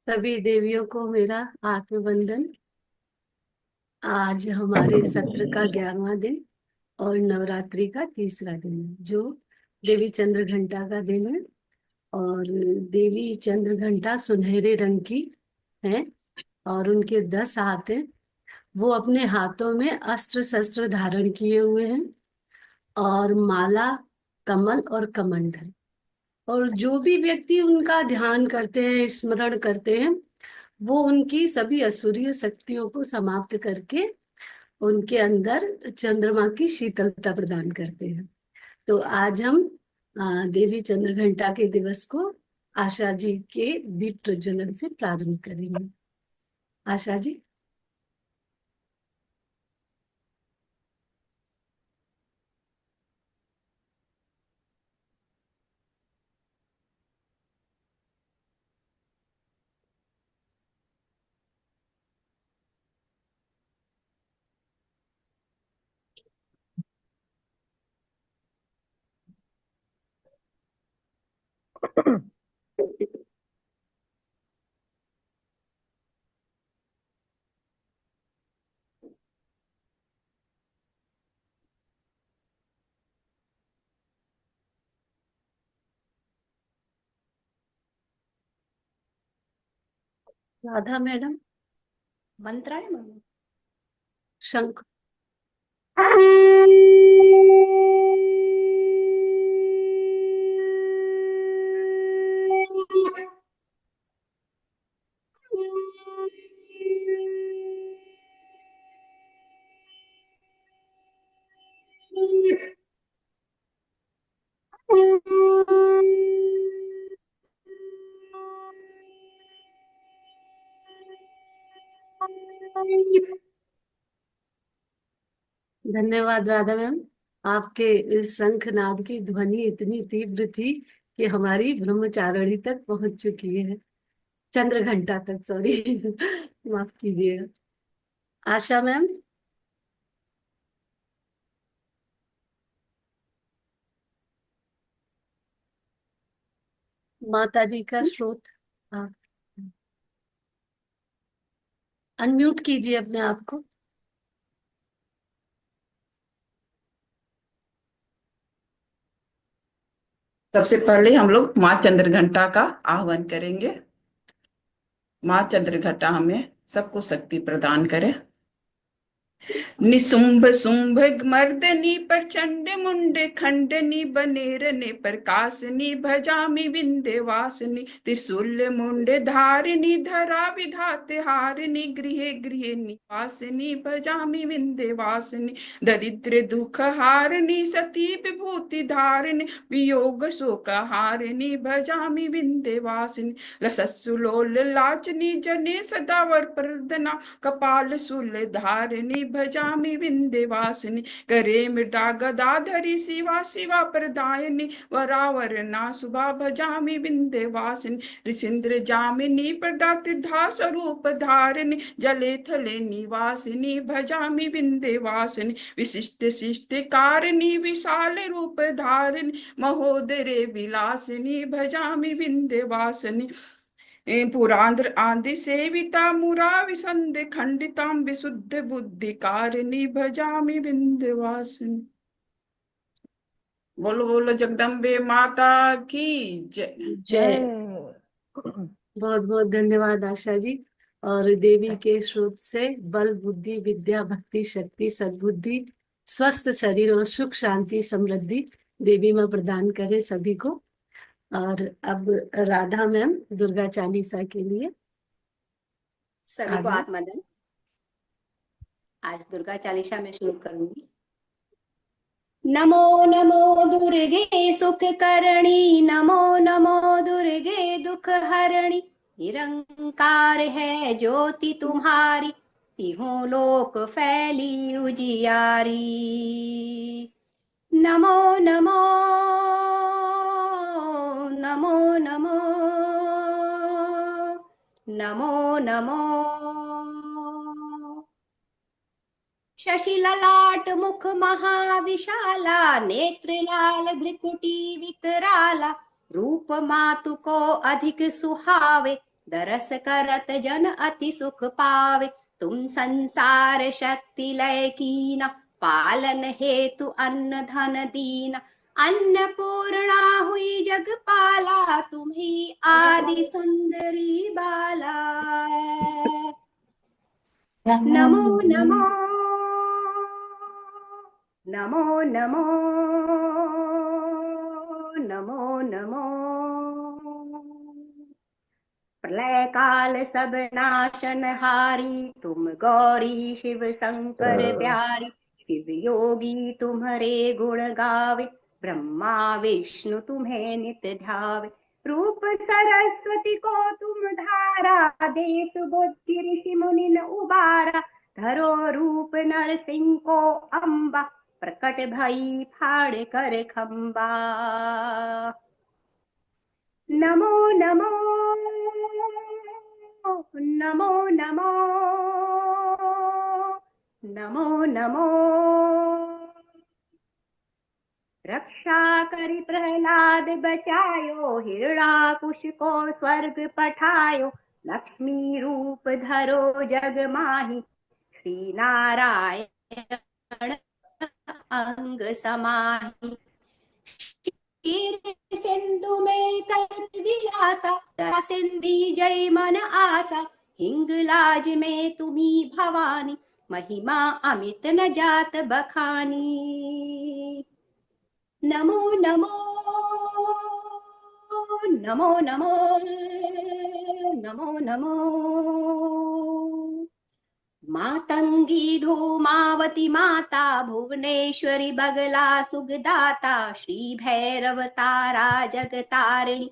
सभी देवियों को मेरा आत्मवंदन। आज हमारे सत्र का 11वां दिन और नवरात्रि का तीसरा दिन है, जो देवी चंद्र घंटा का दिन है। और देवी चंद्र घंटा सुनहरे रंग की है और उनके 10 हाथ हैं। वो अपने हाथों में अस्त्र शस्त्र धारण किए हुए हैं और माला, कमल और कमंडल। और जो भी व्यक्ति उनका ध्यान करते हैं, स्मरण करते हैं, वो उनकी सभी असुरीय शक्तियों को समाप्त करके उनके अंदर चंद्रमा की शीतलता प्रदान करते हैं। तो आज हम देवी चंद्रघंटा के दिवस को आशा जी के दीप प्रज्वलन से प्रारंभ करेंगे। आशा जी। राधा मैडम। मंत्र है मम्मी। शंख। धन्यवाद राधा मैम। आपके इस शंखनाद की ध्वनि इतनी तीव्र थी कि हमारी ब्रह्मचारिणी तक पहुंच चुकी है। चंद्र घंटा तक, सॉरी। माफ कीजिएगा। आशा मैम। माता जी का स्रोत। हाँ, अनम्यूट कीजिए अपने आप को। सबसे पहले हम लोग माँ चंद्रघंटा का आह्वान करेंगे। माँ चंद्रघंटा हमें सबको शक्ति प्रदान करे। निशुंभ शुंभ मर्दनी प्रचंड मुंड खंडनी बनेरने प्रकाशनी भजामि विंध्यवासिनी त्रिशूल मुंड धारिणी धरा विधाते हारिणी गृहे गृहे निवासिनी भजामि विंध्यवासिनी दरिद्र दुख हारिणी सती विभूति धारिणी वियोग शोक हारिणी भजामि विंध्यवासिनी लसत्सुलोल लाचनी जने सदा वर प्रदना कपाल शूल धारिणी भजामि विंध्यवासिनी करे मृदा गदाधरी शिवा शिवा प्रदायिनी वरावरना शुभा भजामि विंध्यवासिनी ऋषीन्द्र जामिनी प्रदा तीर्था स्वरूप धारिणी जले थले निवासिनी भजामि विंध्यवासिनी विशिष्ट शिष्ट कारिणी विशाल रूप धारिणी महोदरे विलासिनी भजामि विंध्यवासिनी पुरांध्र आंधि सेविता मुरा विसंध खंडितां विशुद्ध बुद्धि कारिणी भजामि विंध्यवासिनी। बोलो बोलो जगदम्बे माता की जय। जय। बहुत बहुत धन्यवाद आशा जी। और देवी के स्रोत से बल, बुद्धि, विद्या, भक्ति, शक्ति, सद्बुद्धि, स्वस्थ शरीर और सुख शांति समृद्धि देवी माँ प्रदान करे सभी को। और अब राधा मैम दुर्गा चालीसा के लिए सभी आ को जाए। आत्मदन। आज दुर्गा चालीसा में शुरू करूंगी। नमो नमो दुर्गे सुख करणी, नमो नमो दुर्गे दुख हरणी। निरंकार है ज्योति तुम्हारी, तीहों लोक फैली उजियारी। नमो नमो नमो नमो नमो नमो। शशि ललाट मुख महाविशाला, नेत्र लाल भ्रिकुटी विकराला। रूप मातु को अधिक सुहावे, दरस करत जन अति सुख पावे। तुम संसार शक्ति लय कीना, पालन हेतु अन्न धन दीना। अन्नपूर्णा हुई जगपाला, तुम्ही आदि सुंदरी बाला। नमो नमो नमो नमो नमो नमो। प्रलय काल सब नाशन हारी, तुम गौरी शिव शंकर प्यारी। शिव योगी तुम्हारे गुण गावे, ब्रह्मा विष्णु तुम्हें नित ध्यावे। रूप सरस्वती को तुम धारा, देश बुद्धि ऋषि मुनि न उबारा। धरो रूप नरसिंह को अम्बा, प्रकट भई फाड़ कर खंबा। नमो नमो नमो नमो नमो नमो। रक्षा करि प्रहलाद बचायो, हिरणाकुश को स्वर्ग पठायो। लक्ष्मी रूप धरो जग माही, श्री नारायण अंग समाही। क्षीर सिंधु में करत विलासा, सिंधी जय मन आसा। हिंगलाज में तुम्ही भवानी, महिमा अमित न जात बखानी। नमो नमो नमो नमो नमो नमो। मातंगी धूमावती माता, भुवनेश्वरी बगला सुखदाता। श्री भैरव तारा जगतारिणी,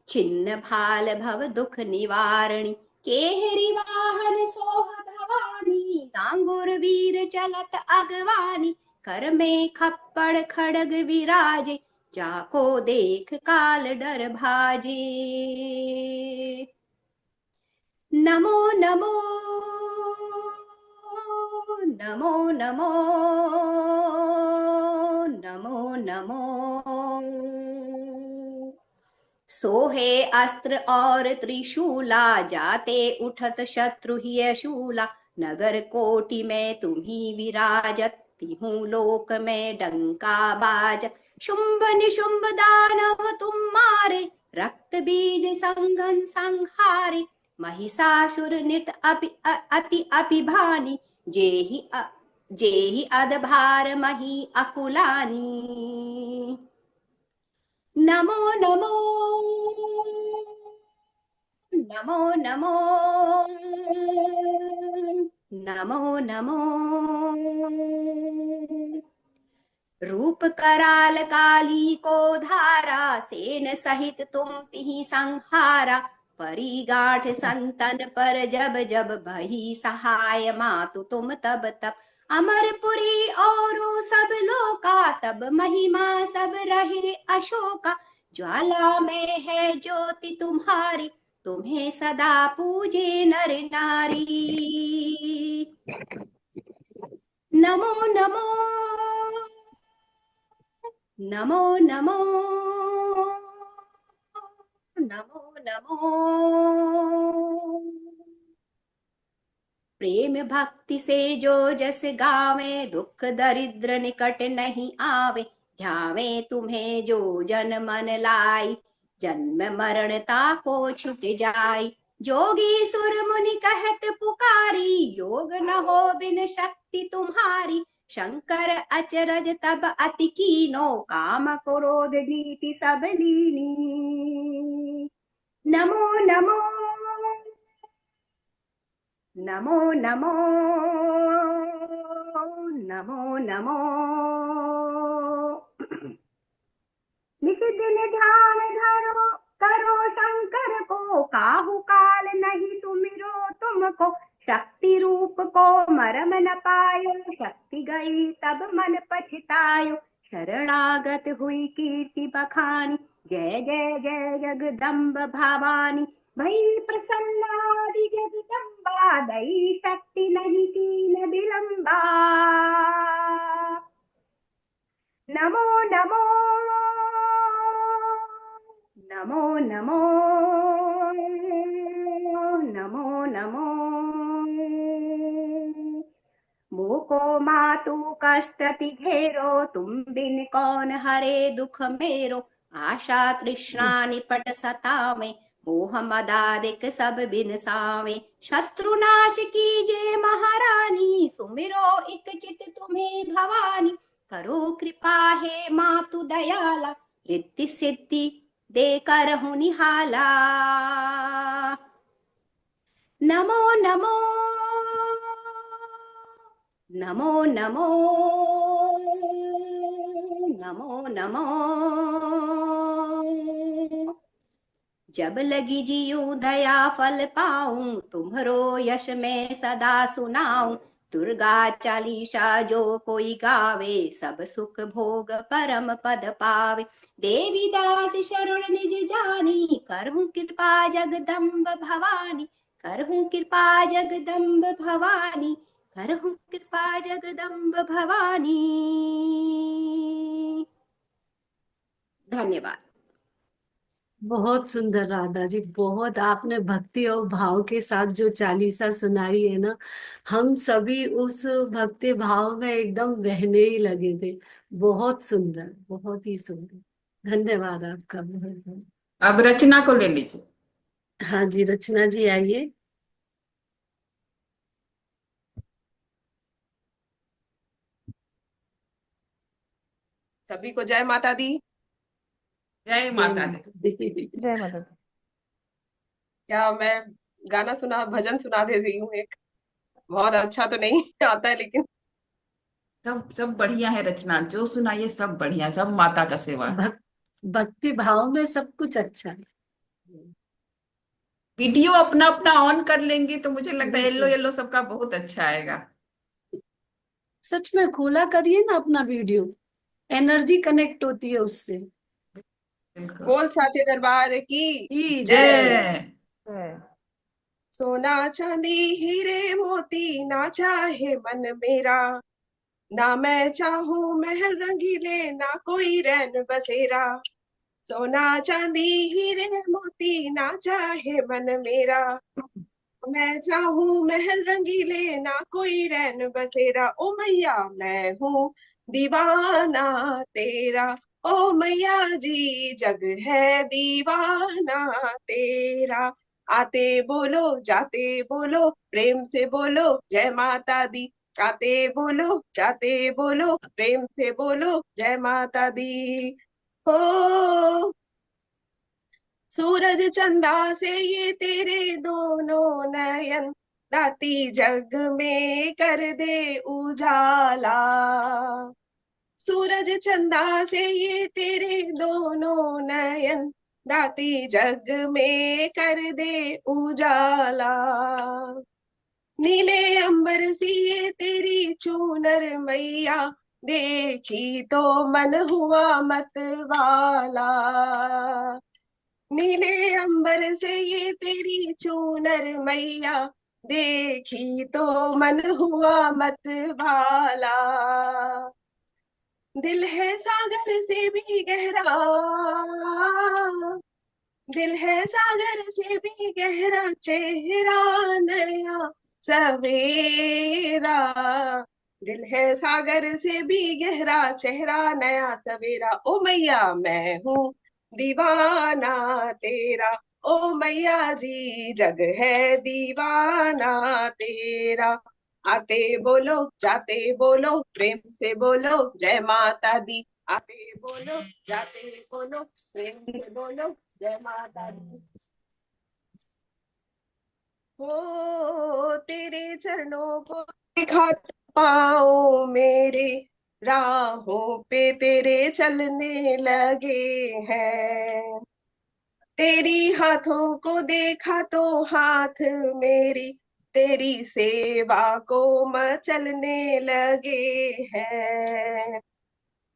छिन्न भाल भव दुख निवारणी। केहरी वाहन सोह भवानी, नांगुर वीर चलत अगवानी। कर में खप्पड़ खड़ग विराजे, जाको देख काल डर भाजे। नमो नमो नमो नमो नमो नमो। सोहे अस्त्र और त्रिशूला, जाते उठत शत्रु ही शूला। नगर कोटि में तुम्ही विराजत, तिहूं लोक में डंका बाजत। शुंभ निशुंभ दानव तुम मारे, रक्त बीज संघन संहारे। महिषासुर नित अति अभिभानी, जेहि अधभार मही अकुलानी। नमो नमो नमो नमो नमो नमो। रूप कराल काली को धारा, सेन सहित तुम तिहि संहारा। परी गांठ संतन पर जब जब, भई सहाय मातु तुम तब तब। अमरपुरी और सब लोका, तब महिमा सब रहे अशोका। ज्वाला में है ज्योति तुम्हारी, तुम्हें सदा पूजे नर नारी। नमो नमो नमो नमो नमो नमो। प्रेम भक्ति से जो जस गावे, दुख दरिद्र निकट नहीं आवे। ध्यावे तुम्हें जो जन मन लाई, जन्म मरणता को छुट जाई। जोगी सुर मुनि कहत पुकारी, योग न हो बिन शक्ति तुम्हारी। शंकर अचरज तब अति कीनो, काम क्रोध नीति सब लीनी। नमो नमो नमो नमो नमो नमो। नित दिन ध्यान धरो, करो शंकर को। काहू काल नहीं तुमिरो तुमको। शक्ति रूप को मरम न पायो, शक्ति गई तब मन पछतायो। शरणागत हुई कीर्ति बखानी, जय जय जय जगदम्ब भवानी। भई प्रसन्नादि जगदम्बा, दई शक्ति नहीं कीन विलंबा। नमो नमो नमो नमो नमो मोको मातु कस्तति घेरो तुम बिन कौन हरे दुख मेरो आशा तृष्णा निपट सतावे मोह मदादिक सब बिन सावे शत्रु नाश कीजे महारानी सुमिरो इक चित तुम्हें भवानी करो कृपा हे मातु दयाला रिद्धि सिद्धि देकर हूँ निहाला नमो नमो नमो नमो नमो नमो जब लगी जियूं दया फल पाऊं तुम्हरो यश में सदा सुनाऊं दुर्गा चालीसा जो कोई गावे सब सुख भोग परम पद पावे देवी दास शरण निज जानी करहूं कृपा जगदम्ब भवानी करहूं कृपा जगदम्ब भवानी करहूं कृपा जगदम्ब भवानी धन्यवाद। बहुत सुंदर राधा जी, बहुत आपने भक्ति और भाव के साथ जो चालीसा सुनाई है ना, हम सभी उस भक्ति भाव में एकदम बहने ही लगे थे। बहुत सुंदर, बहुत ही सुंदर। धन्यवाद आपका बहुत बहुत। अब रचना को ले लीजिए। हाँ जी, रचना जी आइए। सभी को जय माता दी। जय जय माता दी। माता दी। जय माता दी। क्या मैं गाना सुना, भजन सुना दे रही हूँ एक। बहुत अच्छा तो नहीं आता है लेकिन सब सब बढ़िया है रचना, जो सुनाइए सब बढ़िया, सब माता का सेवा। भक्ति भाव में सब कुछ अच्छा है। वीडियो अपना अपना ऑन कर लेंगे तो मुझे लगता है येलो बिल्कुल, येलो सबका बहुत अच्छा आएगा। सच में खोला करिए ना अपना वीडियो, एनर्जी कनेक्ट होती है उससे। बिल्कुल। बोल साचे दरबार की जय। जय। जय। सोना चांदी हीरे मोती ना चाहे मन मेरा, ना मैं चाहूं महल रंगीले ना कोई रैन बसेरा। सोना चांदी हीरे मोती ना चाहे मन मेरा, मैं चाहूं महल रंगीले ना कोई रैन बसेरा। ओ मैया मैं हूँ दीवाना तेरा, ओ मैया जी जग है दीवाना तेरा। आते बोलो जाते बोलो प्रेम से बोलो जय माता दी, आते बोलो जाते बोलो प्रेम से बोलो जय माता दी। हो सूरज चंदा से ये तेरे दोनों नयन, दाती जग में कर दे उजाला। सूरज चंदा से ये तेरे दोनों नयन, दाती जग में कर दे उजाला। नीले अंबर सी ये तेरी चूनर मैया, देखी तो मन हुआ मत वाला। नीले अंबर से ये तेरी चूनर मैया, देखी तो मन हुआ मत भाला। दिल है सागर से भी गहरा, दिल है सागर से भी गहरा, चेहरा नया सवेरा। दिल है सागर से भी गहरा, चेहरा नया सवेरा। ओ मैया मैं हूँ दीवाना तेरा, ओ मैया जी जग है दीवाना तेरा। आते बोलो जाते बोलो प्रेम से बोलो जय माता दी, आते बोलो जाते बोलो प्रेम से बोलो जय माता दी। हो तेरे चरणों को देखा पाओ मेरे, राहों पे तेरे चलने लगे हैं। तेरी हाथों को देखा तो हाथ मेरी, तेरी सेवा को मचलने लगे हैं।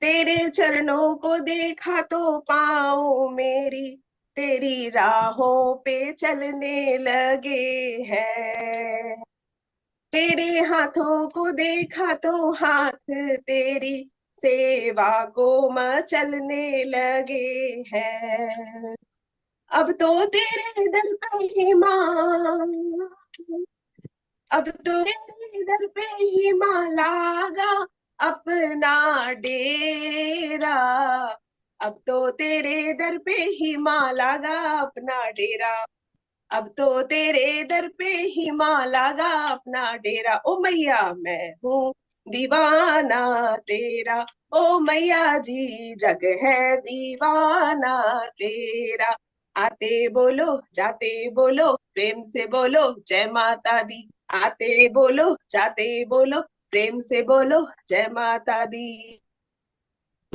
तेरे चरणों को देखा तो पाँव मेरी, तेरी राहों पे चलने लगे हैं। तेरे हाथों को देखा तो हाथ तेरी सेवा को मचलने लगे हैं। अब तो तेरे दर पे ही माँ, अब तो तेरे दर पे ही माँ लागा अपना डेरा। अब तो तेरे दर पे ही माँ लागा अपना डेरा। अब तो तेरे दर पे ही माँ लागा अपना डेरा। ओ मैया मैं हूँ दीवाना तेरा। ओ मैया जी जग है दीवाना तेरा। आते बोलो जाते बोलो प्रेम से बोलो जय माता दी। आते बोलो जाते बोलो प्रेम से बोलो जय माता दी।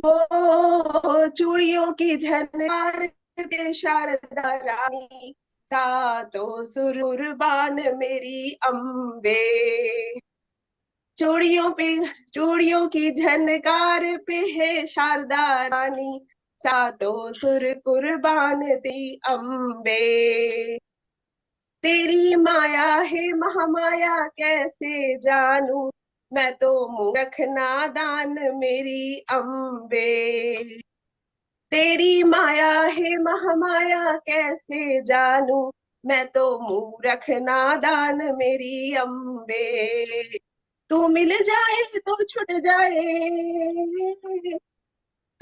ओ चूड़ियों की झनकार के शारदा रानी, सातों सुरबान मेरी अम्बे। चूड़ियों की झनकार पे है शारदा रानी, सातों सुर कुर्बान दी अम्बे। तेरी माया है महामाया कैसे जानू, मैं तो मूर्ख नादान मेरी अम्बे। तेरी माया है महामाया कैसे जानू, मैं तो मूर्ख नादान मेरी अम्बे। तू मिल जाए तो छुट जाए,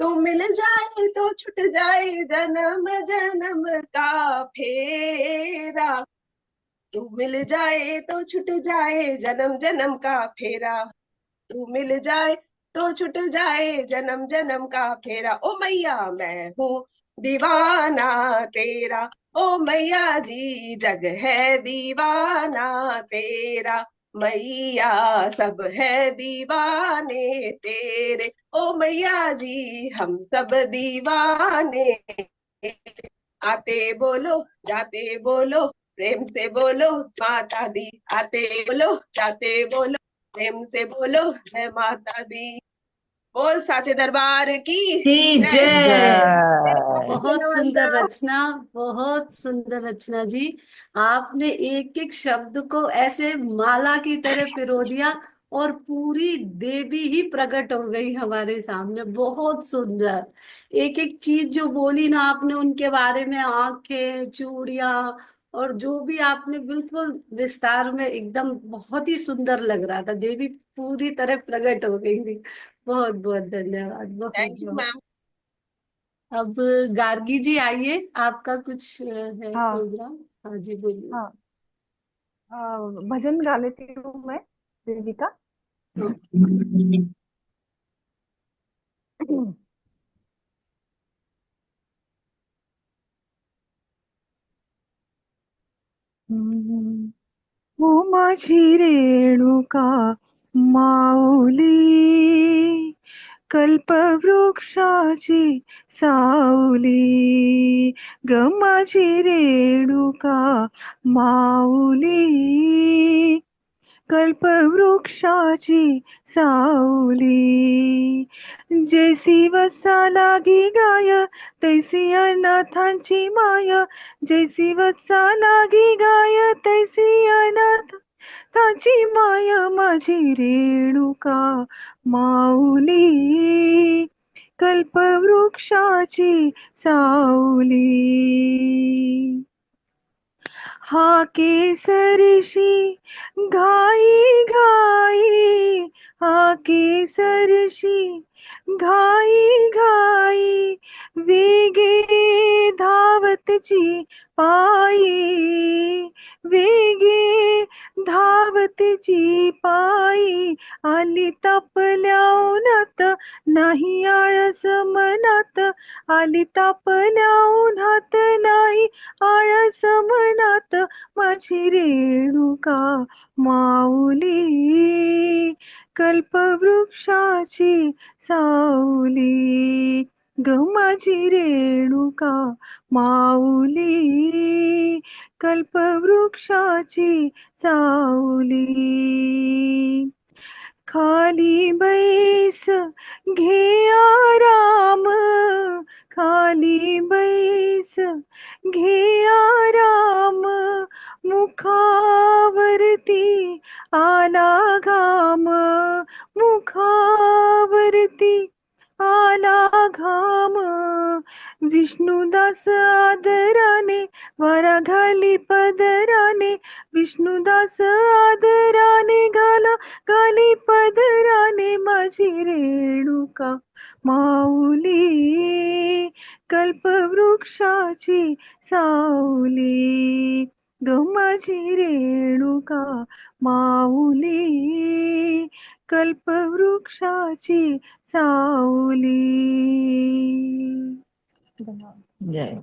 तू मिल जाए तो छुट जाए जन्म जन्म का फेरा। तू मिल जाए तो छुट जाए जन्म जन्म का फेरा। तू मिल जाए तो छुट जाए जन्म जन्म का फेरा। ओ मैया मैं हूँ दीवाना तेरा। ओ मैया जी जग है दीवाना तेरा। मैया सब है दीवाने तेरे। ओ मैया जी हम सब दीवाने। आते बोलो जाते बोलो प्रेम से बोलो माता दी। आते बोलो जाते बोलो प्रेम से बोलो जय माता दी। बोल साचे दरबार की जय। जय। बहुत सुंदर रचना, बहुत सुंदर रचना जी। आपने एक एक शब्द को ऐसे माला की तरह पिरो दिया और पूरी देवी ही प्रकट हो गई हमारे सामने। बहुत सुंदर। एक एक चीज जो बोली ना आपने उनके बारे में, आंखें, चूड़ियां, और जो भी आपने बिल्कुल विस्तार में, एकदम बहुत ही सुंदर लग रहा था। देवी पूरी तरह प्रकट हो गई थी। बहुत बहुत धन्यवाद, बहुत थैंक यू बहुत। मैम। अब गार्गी जी आइए, आपका कुछ है हाँ प्रोग्राम। हाँ जी बोलिए। हाँ। भजन गा लेती हूँ मैं देवी का। हाँ। ओ माझी रेणुका माऊली, कल्पवृक्षाची सावली, ग माझी रेणुका माऊली, कल्पवृक्षाची सावली। जैसी वसा लागी गाय तैसी अनाथांची माय, जैसी वसा लागी गाय तैसी अनाथांची माय, माझी रेणुका माऊली, कल्पवृक्षाची सावली। हा केसरशी घाई घाई, हा केसरशी घाई घाई, वेगे धावतची पायी, वेगे धावतची पायी, आली तापल्या उन्हात नाही आळस मनात, आली तापल्या उन्हात नाही आळस मनात, माझी रेणुका माऊली, कल्पवृक्षाची सावली, ग माझी रेणुका माऊली, कल्पवृक्षाची सावली। खाली बैस घे आराम, खाली बैस घे आराम, मुखावरती आला घाम, मुखावरती आला घाम, विष्णुदास आदराने वारा घाली पदराने, विष्णुदास आदराने घाली पदराने, माझी रेणुका माऊली कल्पवृक्षाची सावली, ग माझी रेणुका माऊली कल्पवृक्षाची सावली. जय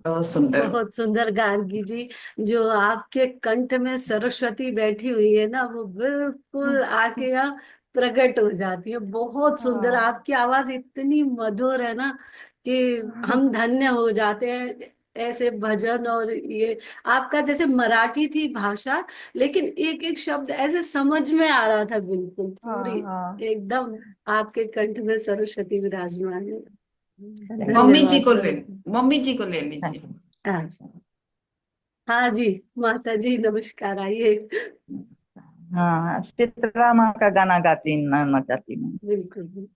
बहुत सुंदर। बहुत सुंदर गार्गी जी। जो आपके कंठ में सरस्वती बैठी हुई है ना, वो बिल्कुल आके यहाँ प्रकट हो जाती है। बहुत सुंदर, आपकी आवाज इतनी मधुर है ना कि हम धन्य हो जाते हैं। ऐसे भजन और ये आपका जैसे मराठी थी भाषा, लेकिन एक एक शब्द ऐसे समझ में आ रहा था, बिल्कुल पूरी एकदम आपके कंठ में सरस्वती विराजमान है। मम्मी जी धन्यवाद को ले, बहुत। मम्मी जी को ले लीजिए। अच्छा, हाँ जी, माता जी नमस्कार, आइए। हाँ, शीतला माँ का गाना गाती नचती चाहती हूँ। बिल्कुल बिल्कुल।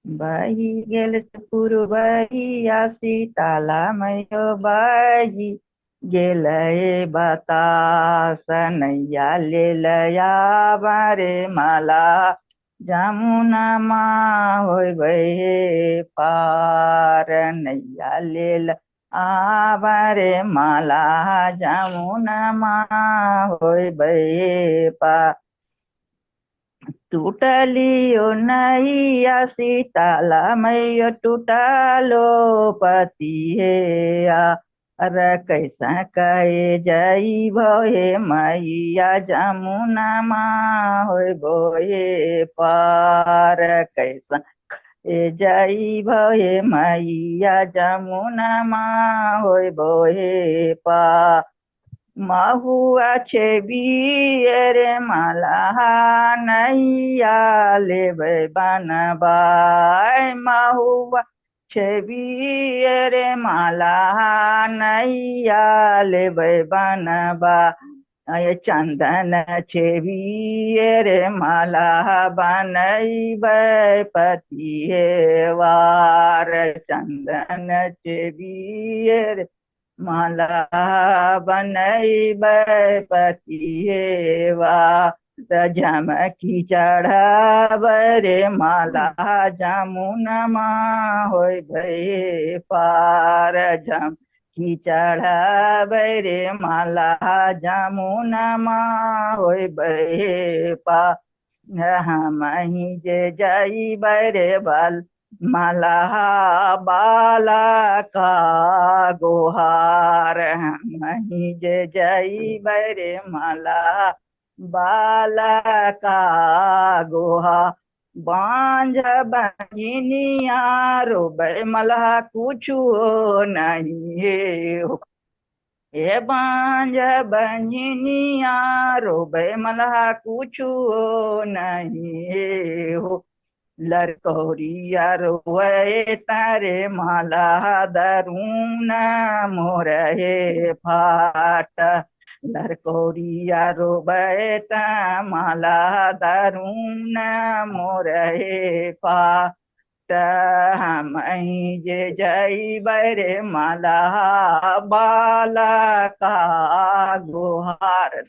बाई गेल पूर्वैया सीताला मयो बाई गेलय बतास नैया ले लया बारे माला जमुना माँ होय बहे पार नैया ले आबारे माला जमुना माँ होय बहे पार टूटलियो नैया सीताला मैया टूटलो पति हे अरे कैसा कहे जई भोहे मैया जमुना माँ होय बोए पार कैसा ए जई भोहे मैया जमुना माँ होय बोए पार महुआ रे माला नैया लेबै बनबाई महुआ रे माला नैया लेबै बनबा चंदन रे माला बनैबै पति हेवार चंदन रे माला बनैबै पति हेवा झमकी चढ़ाबै रे माला जमुनमा होय भये पार झमकी चढ़ाबै रे माला जमुनमा होय भये पार हमहि जे जइबै रे बल माला बाला का गोहार हमहि जे जइबै रे माला बाला का गोहा बांझ बंजिनिया रोबै मलहा कुछु नहीं हे ए बांझ बंजिनिया रोबै मलहा कुछु नहीं हो लड़कोरिया रोए तारे माला दरून मोरहे फाट लड़कोरिया रोए ता माला दरून मोरहे फाट हमहि जे जइबै रे माला बाला का गुहार।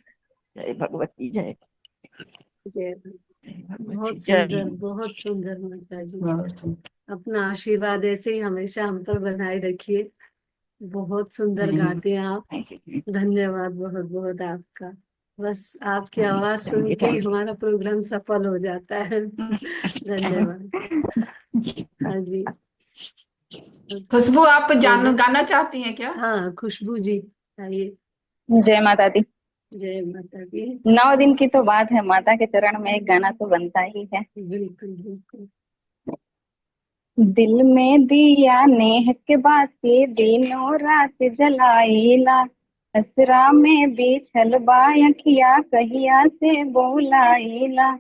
जय भगवती जय जय बहुत जय सुंदर, बहुत सुंदर माता जी। बहुत सुंदर। अपना आशीर्वाद ऐसे ही हमेशा हम पर बनाए रखिए। बहुत सुंदर गाते हैं आप। धन्यवाद बहुत बहुत आपका। बस आपकी आवाज सुन के ही हमारा प्रोग्राम सफल हो जाता है। धन्यवाद। हाँ जी, खुशबू आप बोलिए। गाना चाहती हैं क्या? हाँ, खुशबू जी आइए। जय माता दी। जय माता दी। 9 दिन की तो बात है, माता के चरण में एक गाना तो बनता ही है। बिल्कुल बिल्कुल। दिल में दिया नेह के बाती दिनों रात जलाईला, असरा में बिछल बायखिया कहिया से बोलाईला,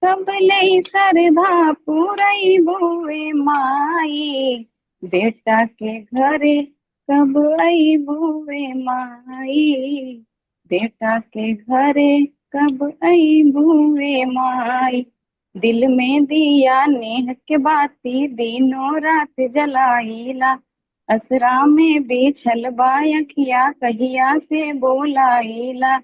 सब लई सरधा पूरई बुए माई, बेटा के घरे कब आई बुए माई, बेटा के घरे कब आई बुए माई। दिल में दिया नेह के बाती दिनों रात जलाईला। असरा में बेछल बायखिया कहिया से बोलाईला।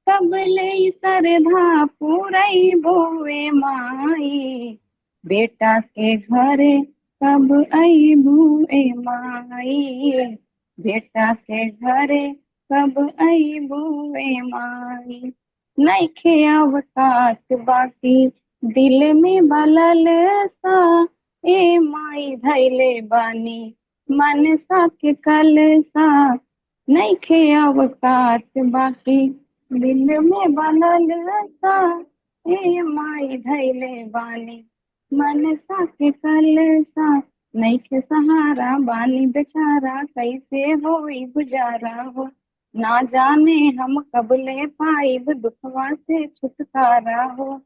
कब ले सरधा पुरई बोए माई, बेटा के घरे कब आई बुए माई, बेटा के घरे कब आई बुए माई। नइखे अवकाश बाकी दिल में बलल सा, ए माई धैले बानी मनसा के कलसा। नइखे अवकाश बाकी दिल में बनल सा, ए माई धैले बानी मनसा के कलसा। नइखे सहारा बानी बेचारा कैसे होई गुजारा हो। ना जाने हम कब ले पाइब दुखवा से छुटकारा हो।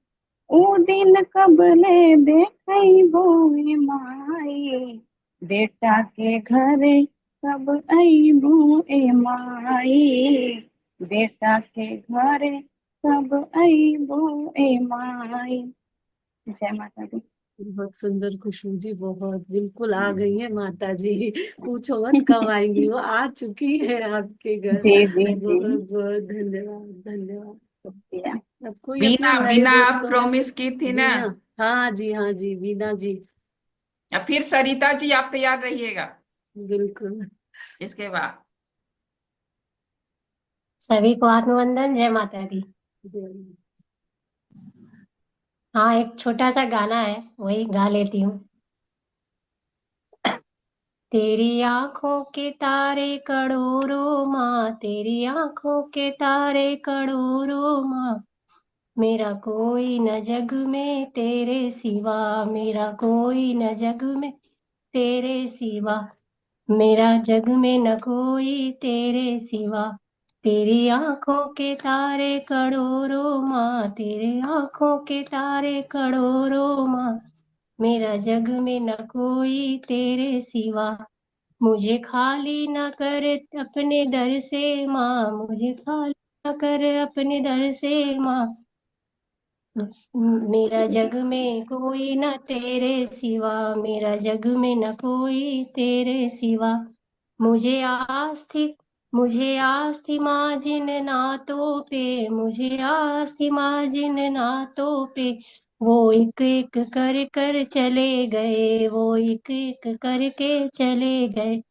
ऊ दिन कब ले देखई बोए माई, बेटा के घरे कब आई बुए माई, बेटा के घरे कब आई बुए माई। जय माता दी। बहुत सुंदर खुशबू जी, बहुत बिल्कुल आ गई है माता जी। पूछो मत कब आएंगी, वो आ चुकी है आपके घर। जी जी जी। बहुत बहुत धन्यवाद, धन्यवाद। शुक्रिया। अब कोई अपने बीना, नए बीना आप दोस्तों में से। प्रॉमिस की थी ना। बीना, हाँ जी, हाँ जी, बीना जी। या फिर सरिता जी आप तैयार रहिएगा बिल्कुल। इसके बाद। सभी को आत्मवंदन, जय माता दी। जी। हाँ, एक छोटा सा गाना है, वही गा लेती हूँ। तेरी आंखों के तारे करोड़ों माँ, तेरी आंखों के तारे करोड़ों माँ, मेरा कोई न जग में तेरे सिवा, मेरा कोई न जग में तेरे सिवा, मेरा जग में न कोई तेरे सिवा। तेरी आंखों के तारे करोड़ों माँ, तेरे आंखों के तारे करोड़ों माँ, मेरा जग में न कोई तेरे सिवा। मुझे खाली न कर अपने दर से माँ, मुझे खाली न कर अपने दर से माँ, मेरा जग में कोई न तेरे सिवा, मेरा जग में न कोई तेरे सिवा। मुझे आस थी माँ जिन नातों पे, मुझे आस थी माँ जिन नातों पे, वो एक एक कर कर चले गए, वो एक एक करके चले गए।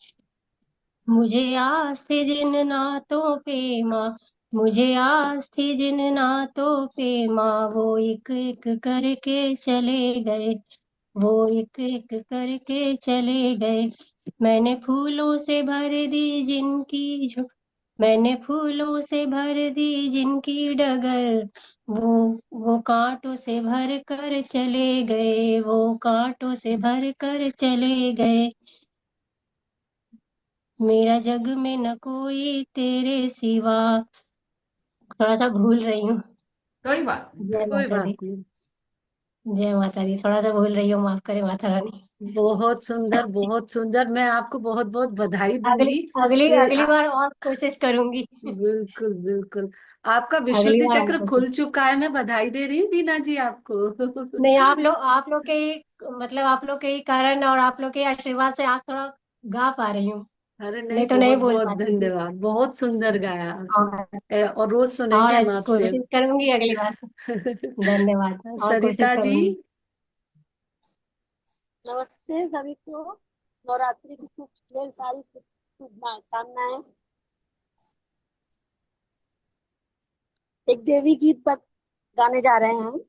मुझे आस थी जिन नातों पे माँ, मुझे आस थी जिन नातों पे माँ, वो एक एक करके चले गए, वो एक एक करके चले गए। मैंने फूलों से भर दी जिनकी मैंने फूलों से भर दी जिनकी डगर, वो कांटों से भर कर चले गए, वो कांटों से भर कर चले गए। मेरा जग में न कोई तेरे सिवा। थोड़ा सा भूल रही हूँ। कोई बात जय कोई माता बात दी। नहीं। जय माता दी, थोड़ा सा भूल रही हूँ, माफ करे माता रानी। बहुत सुंदर, बहुत सुंदर। मैं आपको बहुत बहुत बधाई अगली दूंगी अगली कि अगली बार और कोशिश करूंगी। बिल्कुल बिल्कुल। आपका अगली विशुद्धि बार और चक्र कोशिश। खुल चुका है। मैं बधाई दे रही हूँ बीना जी आपको। नहीं, आप लोग के ही, मतलब आप लोग के ही कारण और आप लोग के आशीर्वाद से आज थोड़ा गा पा रही हूँ, अरे नहीं, नहीं तो नहीं बहुत बोल बहुत पाती थी। धन्यवाद। बहुत सुंदर गाया। और और रोज सुनेंगे और हम आपसे। कोशिश करूंगी अगली बार। धन्यवाद, और कोशिश सरिता जी। करूंगी। नमस्ते सभी को। नवरात्रि की खूब ढेर सारी शुभकामनाएं। एक देवी गीत पर गाने जा रहे हैं।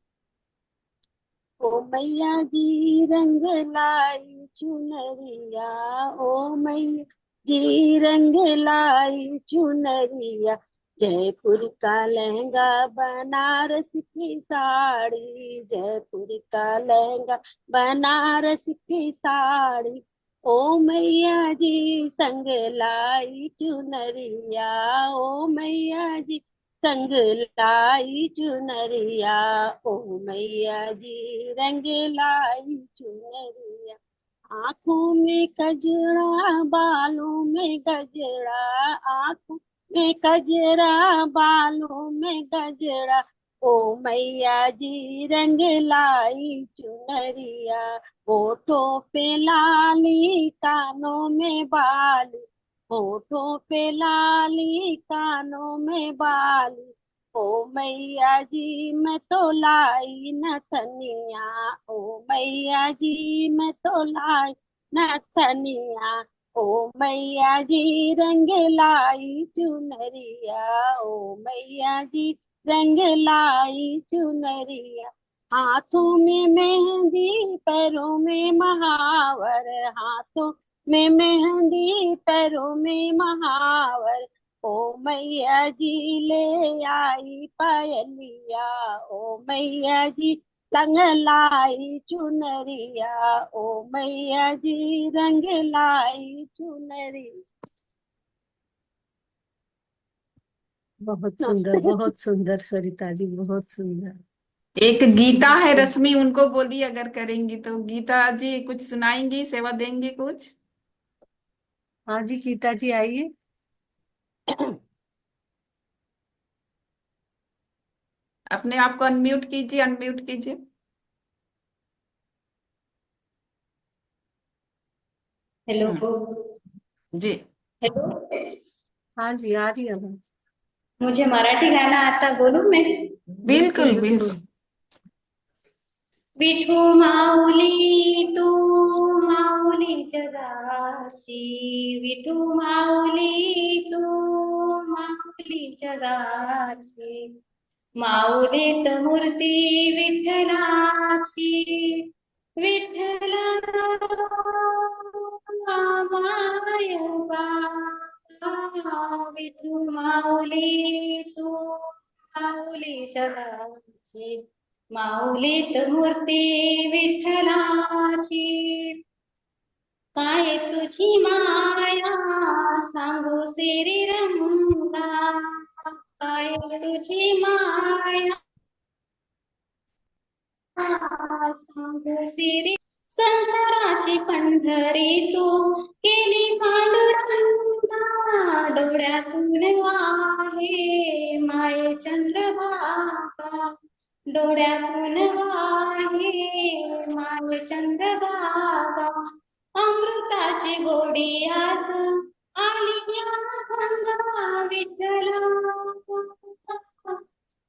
ओ मैया जी रंग लाई चुनरिया, ओ मैया जी रंग लाई चुनरिया, जयपुर का लहंगा बनारस की साड़ी, जयपुर का लहंगा बनारस की साड़ी, ओ मैया जी संग लाई चुनरिया, ओ मैया जी संग लाई चुनरिया, ओ मैया जी रंग लाई चुनरिया, आंखों में कजरा बालों में गजरा, आंखों में कजरा बालों में गजरा, ओ मैया जी रंग लाई चुनरिया, होठों पे लाली कानों में बाली, होठों पे लाली कानों में बाली। ओ मैया जी मैं तो लाई नथनिया, ओ मैया जी मैं तो लाई नथनिया। ओ मैया जी रंग लाई चुनरिया, ओ मैया जी रंग लाई चुनरिया। हाथों में मेहंदी पैरों में महावर, हाथों में मेहंदी पैरों में महावर। ओ मैया जी ले आई पायलिया, ओ मैया जी रंग लाई चुनरिया, ओ मैया जी रंग लाई चुनरिया। बहुत सुंदर सरिता जी, बहुत सुंदर। एक गीता है रश्मि, उनको बोलिए अगर करेंगी तो। गीता जी कुछ सुनाएंगी, सेवा देंगी कुछ? हाँ जी, गीता जी आइए। अपने आप को अनम्यूट कीजिए, अनम्यूट कीजिए। हेलो। जी। हेलो। हाँ जी, आ रही आवाज। मुझे मराठी गाना आता, बोलूं मैं? बिल्कुल बिल्कुल बिल्कुल। बिल्कुल। विठू माऊली तू माऊली जगाची, विठू माऊली तू माऊली जगाची, माऊलीत मूर्ती विठ्ठलाची, विठ्ठला माय बा, विठू माऊली तू माऊली जगाची, माऊलीत मूर्ती विठ्ठलाची, काय तुझी माया सांगू सिरी रंगा, काय तुझी माया सांगू सिरी, संसाराची पंढरी तू केली पांडुरंगा, डोळ्यातून वाहे माये चंद्रभागा, डोळ्यातून वाहे माये चंद्रभागा, अमृताची गोडी आज आली या गंगा, विठ्ठला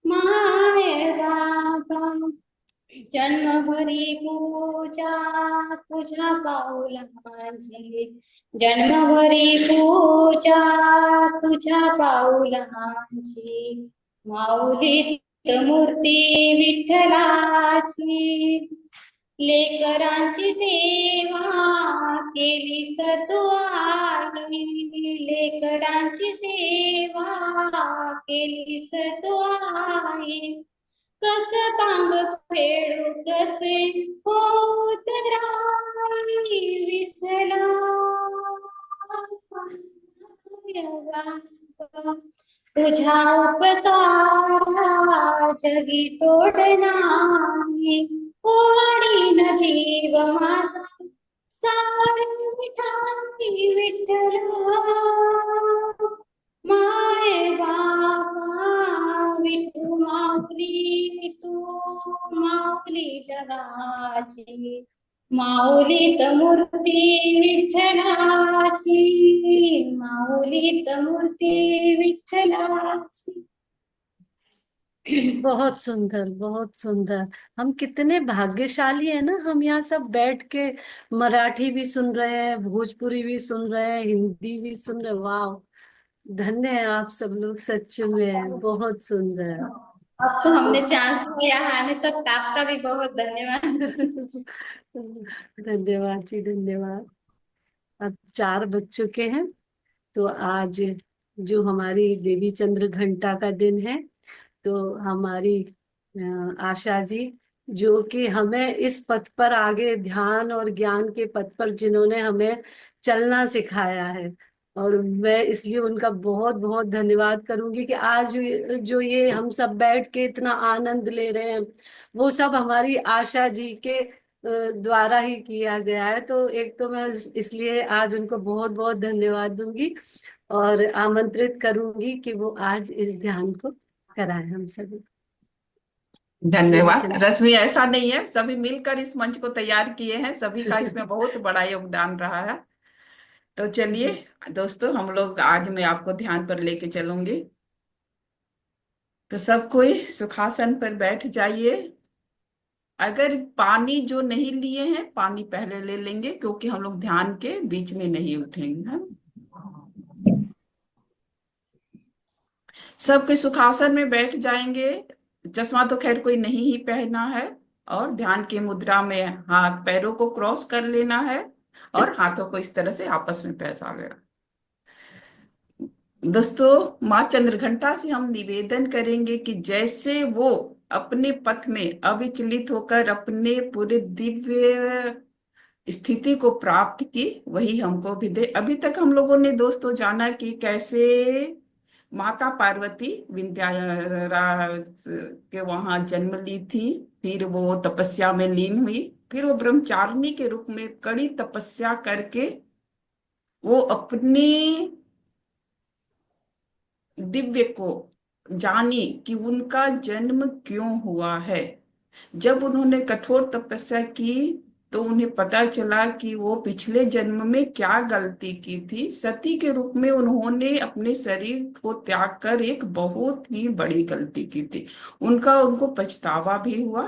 माये बाबा, जन्मभरी पूजा तुझ्या पाऊलांची, जन्मभरी पूजा तुझ्या पाऊलांची, माऊली मूर्ती विठ्ठलाची, लेकरांची सेवा केली तू आई, लेकरांची सेवा केली तू आई, कस पांग फेडू कसे होत राई, विठ्ठला तुझ्या उपकारा जगी तोड नाही, ओवाळीन जीव माझा सारे विठाई, विठ्ठला माये बाबा, विठू माऊली तू माऊली जगाची, माऊलीत मूर्ती विठ्ठलाची, माऊलीत मूर्ती विठ्ठलाची। बहुत सुंदर, बहुत सुंदर। हम कितने भाग्यशाली हैं ना, हम यहाँ सब बैठ के मराठी भी सुन रहे हैं, भोजपुरी भी सुन रहे हैं, हिंदी भी सुन रहे हैं। वाह, धन्य है आप सब लोग, सच में बहुत सुंदर। अब तो हमने चांस दिया आने तक, आपका भी बहुत धन्यवाद। धन्यवाद जी, धन्यवाद। अब 4 बज चुके हैं, तो आज जो हमारी देवी चंद्र घंटा का दिन है, तो हमारी आशा जी, जो कि हमें इस पथ पर आगे ध्यान और ज्ञान के पथ पर जिन्होंने हमें चलना सिखाया है, और मैं इसलिए उनका बहुत बहुत धन्यवाद करूंगी कि आज जो ये हम सब बैठ के इतना आनंद ले रहे हैं, वो सब हमारी आशा जी के द्वारा ही किया गया है। तो एक तो मैं इसलिए आज उनको बहुत बहुत धन्यवाद दूंगी, और आमंत्रित करूंगी कि वो आज इस ध्यान को कराएं हम सभी। धन्यवाद देवीचंद। रश्मि। ऐसा नहीं है, सभी मिलकर इस मंच को तैयार किए हैं, सभी का इसमें बहुत बड़ा योगदान रहा है। तो चलिए दोस्तों, हम लोग आज मैं आपको ध्यान पर लेके चलूंगी। तो सब कोई सुखासन पर बैठ जाइए। अगर पानी जो नहीं लिए हैं, पानी पहले ले लेंगे, क्योंकि हम लोग ध्यान के बीच में नहीं उठेंगे। हाँ? सबके सुखासन में बैठ जाएंगे। चश्मा तो खैर कोई नहीं ही पहना है। और ध्यान की मुद्रा में हाथ पैरों को क्रॉस कर लेना है और हाथों को इस तरह से आपस में फैसा लेना। दोस्तों, माँ चंद्रघंटा से हम निवेदन करेंगे कि जैसे वो अपने पथ में अविचलित होकर अपने पूरे दिव्य स्थिति को प्राप्त की, वही हमको भी दे। अभी तक हम लोगों ने दोस्तों जाना कि कैसे माता पार्वती विंध्याराज के वहां जन्म ली थी, फिर वो तपस्या में लीन हुई, फिर वो ब्रह्मचारिणी के रूप में कड़ी तपस्या करके वो अपनी दिव्य को जानी कि उनका जन्म क्यों हुआ है। जब उन्होंने कठोर तपस्या की तो उन्हें पता चला कि वो पिछले जन्म में क्या गलती की थी। सती के रूप में उन्होंने अपने शरीर को त्याग कर एक बहुत ही बड़ी गलती की थी। उनको पछतावा भी हुआ।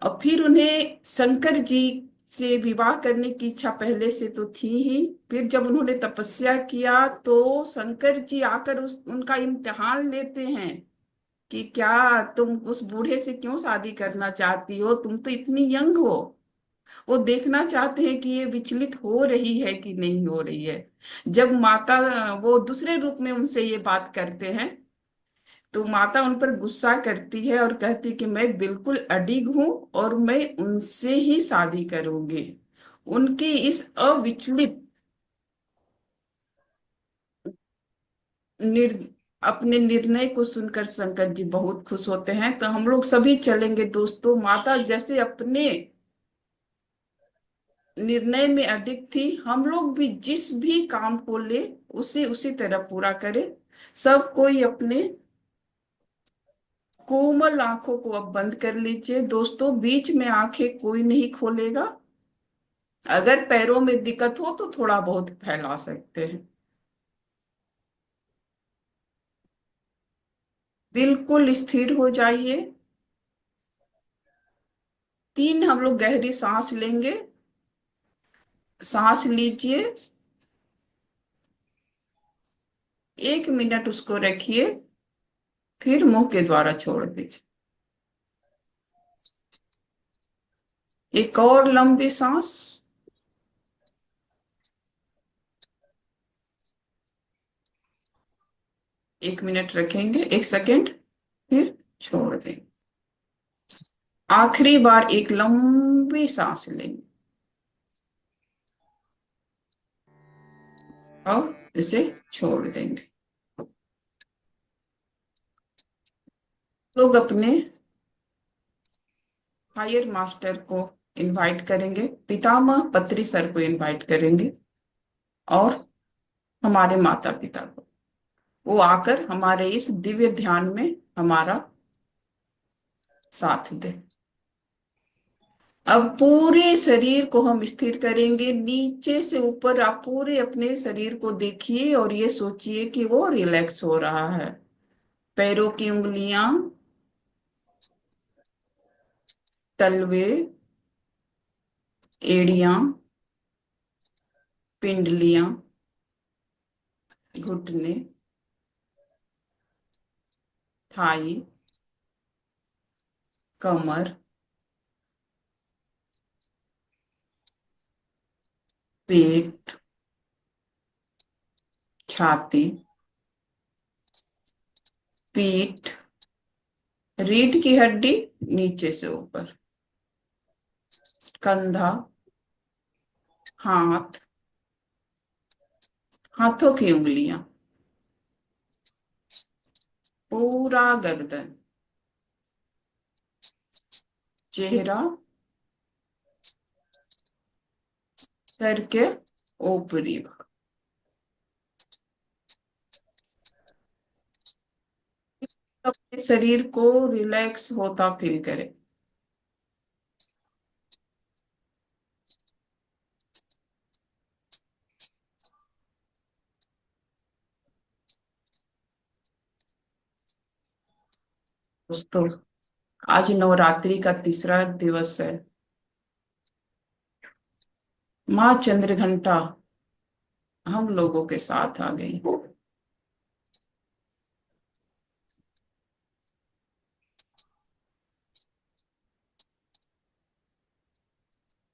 और फिर उन्हें शंकर जी से विवाह करने की इच्छा पहले से तो थी ही। फिर जब उन्होंने तपस्या किया तो शंकर जी आकर उनका इम्तिहान लेते हैं कि क्या तुम उस बूढ़े से क्यों शादी करना चाहती हो, तुम तो इतनी यंग हो। वो देखना चाहते हैं कि ये विचलित हो रही है कि नहीं हो रही है। जब माता वो दूसरे रूप में उनसे ये बात करते हैं तो माता उन पर गुस्सा करती है और कहती कि मैं बिल्कुल अडिग हूं और मैं उनसे ही शादी करूंगी। उनकी इस अविचलित निर अपने निर्णय को सुनकर शंकर जी बहुत खुश होते हैं। तो हम लोग सभी चलेंगे दोस्तों। माता जैसे अपने निर्णय में अडिग थी, हम लोग भी जिस भी काम को ले उसे उसी तरह पूरा करें। सब कोई अपने कोमल आंखों को अब बंद कर लीजिए दोस्तों। बीच में आंखें कोई नहीं खोलेगा। अगर पैरों में दिक्कत हो तो थोड़ा बहुत फैला सकते हैं। बिल्कुल स्थिर हो जाइए। 3 हम लोग गहरी सांस लेंगे। सांस लीजिए, 1 मिनट उसको रखिए, फिर मुंह के द्वारा छोड़ दीजिए। एक और लंबी सांस। 1 मिनट रखेंगे, 1 सेकेंड, फिर छोड़ देंगे। आखिरी बार एक लंबी सांस लेंगे और इसे छोड़ देंगे। लोग अपने हायर मास्टर को इनवाइट करेंगे, पितामह पत्री सर को इनवाइट करेंगे और हमारे माता पिता को। वो आकर हमारे इस दिव्य ध्यान में हमारा साथ दे। अब पूरे शरीर को हम स्थिर करेंगे, नीचे से ऊपर आप पूरे अपने शरीर को देखिए और ये सोचिए कि वो रिलैक्स हो रहा है। पैरों की उंगलियां, तलवे, एड़ियां, पिंडलियां, घुटने, थाई, कमर, पेट, छाती, पीठ, रीढ़ की हड्डी नीचे से ऊपर, कंधा, हाथ, हाथों की उंगलियां, पूरा गर्दन, चेहरा, सर के ऊपरी भाग, अपने शरीर को रिलैक्स होता फील करें। दोस्तों, आज नवरात्रि का तीसरा दिवस है। माँ चंद्रघंटा हम लोगों के साथ आ गई।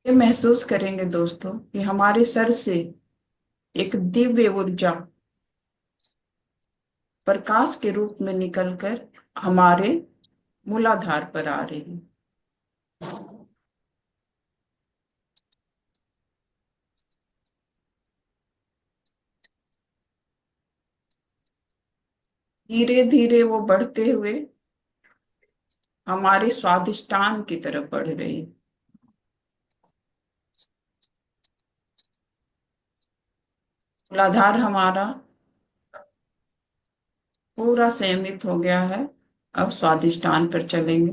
ये महसूस करेंगे दोस्तों कि हमारे सर से एक दिव्य ऊर्जा प्रकाश के रूप में निकलकर हमारे मूलाधार पर आ रही है। धीरे धीरे वो बढ़ते हुए हमारे स्वादिष्टान की तरफ बढ़ रही है। मूलाधार हमारा पूरा संयमित हो गया है। अब स्वादिष्टान पर चलेंगे।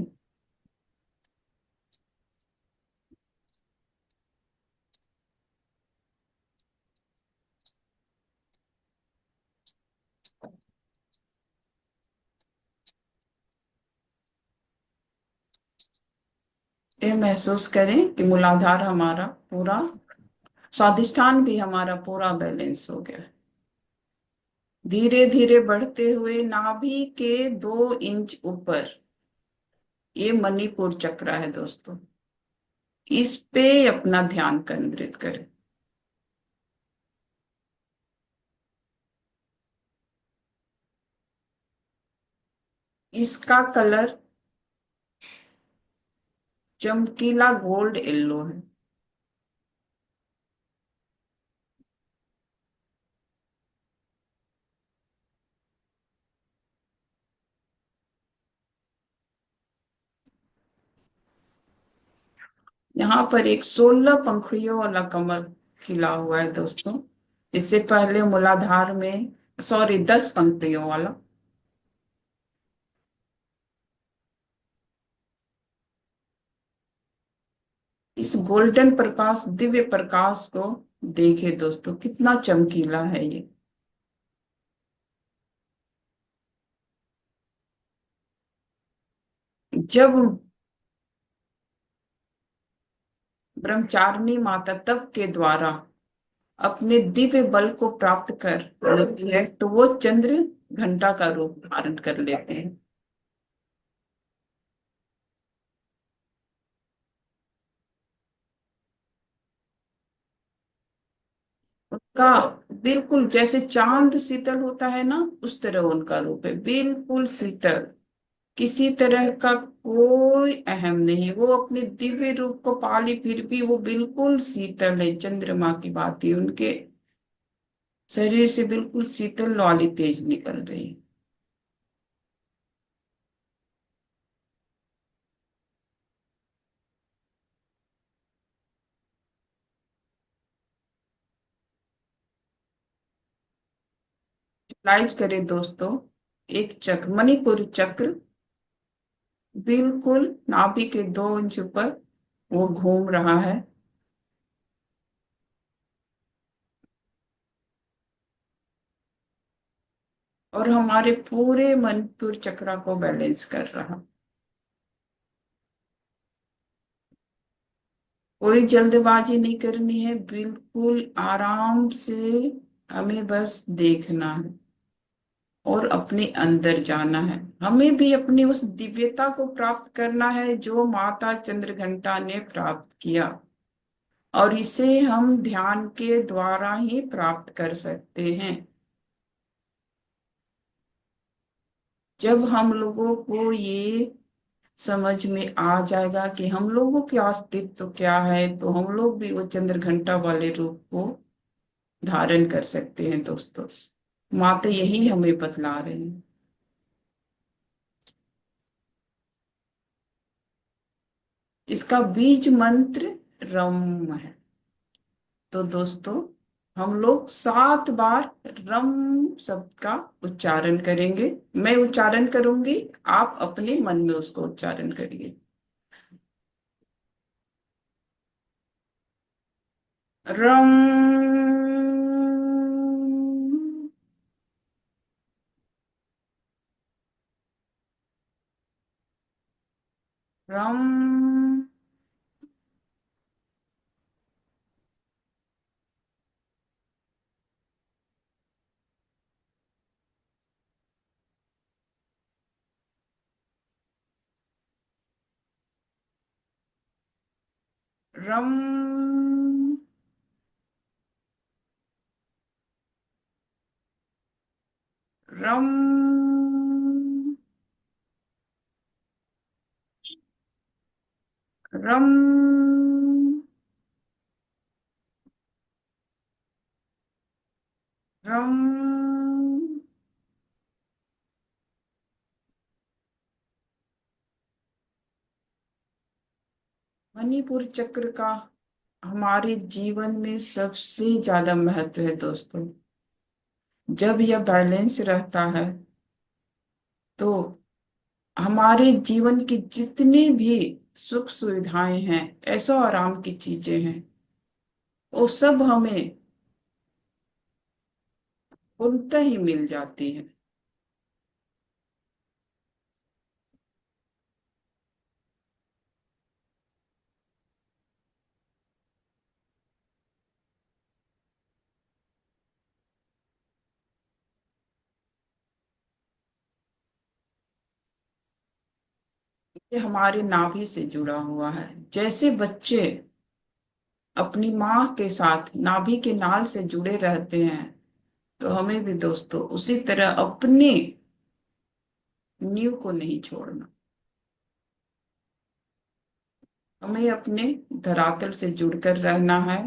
ये महसूस करें कि मूलाधार हमारा पूरा, स्वादिष्टान भी हमारा पूरा बैलेंस हो गया है। धीरे धीरे बढ़ते हुए नाभि के 2 इंच ऊपर ये मणिपुर चक्र है दोस्तों। इस पे अपना ध्यान केंद्रित करें। इसका कलर चमकीला गोल्ड येलो है। यहाँ पर एक 16 पंखुड़ियों वाला कमल खिला हुआ है दोस्तों। इससे पहले मूलाधार में, सॉरी, 10 पंखुड़ियों वाला। इस गोल्डन प्रकाश, दिव्य प्रकाश को देखे दोस्तों, कितना चमकीला है ये। जब ब्रह्मचारिणी माता तप के द्वारा अपने दिव्य बल को प्राप्त कर लेती है तो वो चंद्र घंटा का रूप धारण कर लेते हैं। उनका बिल्कुल जैसे चांद शीतल होता है ना, उस तरह उनका रूप है, बिल्कुल शीतल। किसी तरह का कोई अहम नहीं। वो अपने दिव्य रूप को पाली फिर भी वो बिल्कुल शीतल है। चंद्रमा की बात ही, उनके शरीर से बिल्कुल शीतल वाली तेज निकल रही है। लाइज करें दोस्तों, एक चक्र, मणिपुर चक्र बिल्कुल नाभि के 2 इंच ऊपर वो घूम रहा है और हमारे पूरे मणिपुर चक्र को बैलेंस कर रहा। कोई जल्दबाजी नहीं करनी है, बिल्कुल आराम से हमें बस देखना है और अपने अंदर जाना है। हमें भी अपनी उस दिव्यता को प्राप्त करना है जो माता चंद्रघंटा ने प्राप्त किया, और इसे हम ध्यान के द्वारा ही प्राप्त कर सकते हैं। जब हम लोगों को ये समझ में आ जाएगा कि हम लोगों के अस्तित्व क्या है, तो हम लोग भी वो चंद्र घंटा वाले रूप को धारण कर सकते हैं दोस्तों। माता यही हमें बतला रही है। इसका बीज मंत्र रम है। तो दोस्तों, हम लोग 7 बार रम शब्द का उच्चारण करेंगे। मैं उच्चारण करूंगी, आप अपने मन में उसको उच्चारण करिए। रम, रम, रम, रम, रम, रम। मणिपुर चक्र का हमारे जीवन में सबसे ज्यादा महत्व है दोस्तों। जब यह बैलेंस रहता है तो हमारे जीवन की जितनी भी सुख सुविधाएं हैं, ऐशो आराम की चीजें हैं, वो सब हमें पूर्णतः ही मिल जाती है। ये हमारे नाभि से जुड़ा हुआ है। जैसे बच्चे अपनी माँ के साथ नाभि के नाल से जुड़े रहते हैं, तो हमें भी दोस्तों उसी तरह अपने नींव को नहीं छोड़ना। हमें अपने धरातल से जुड़कर रहना है।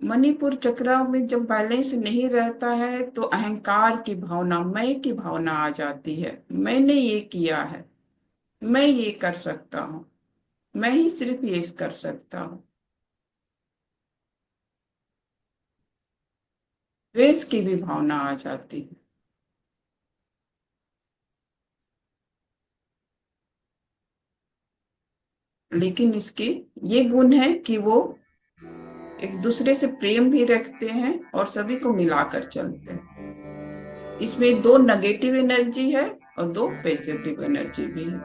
मणिपुर चक्र में जब बैलेंस नहीं रहता है तो अहंकार की भावना, मैं की भावना आ जाती है। मैंने ये किया है, मैं ये कर सकता हूँ, मैं ही सिर्फ ये कर सकता हूँ। द्वेष की भी भावना आ जाती है। लेकिन इसके ये गुण है कि वो एक दूसरे से प्रेम भी रखते हैं और सभी को मिलाकर चलते हैं। इसमें 2 नेगेटिव एनर्जी है और 2 पॉजिटिव एनर्जी भी है।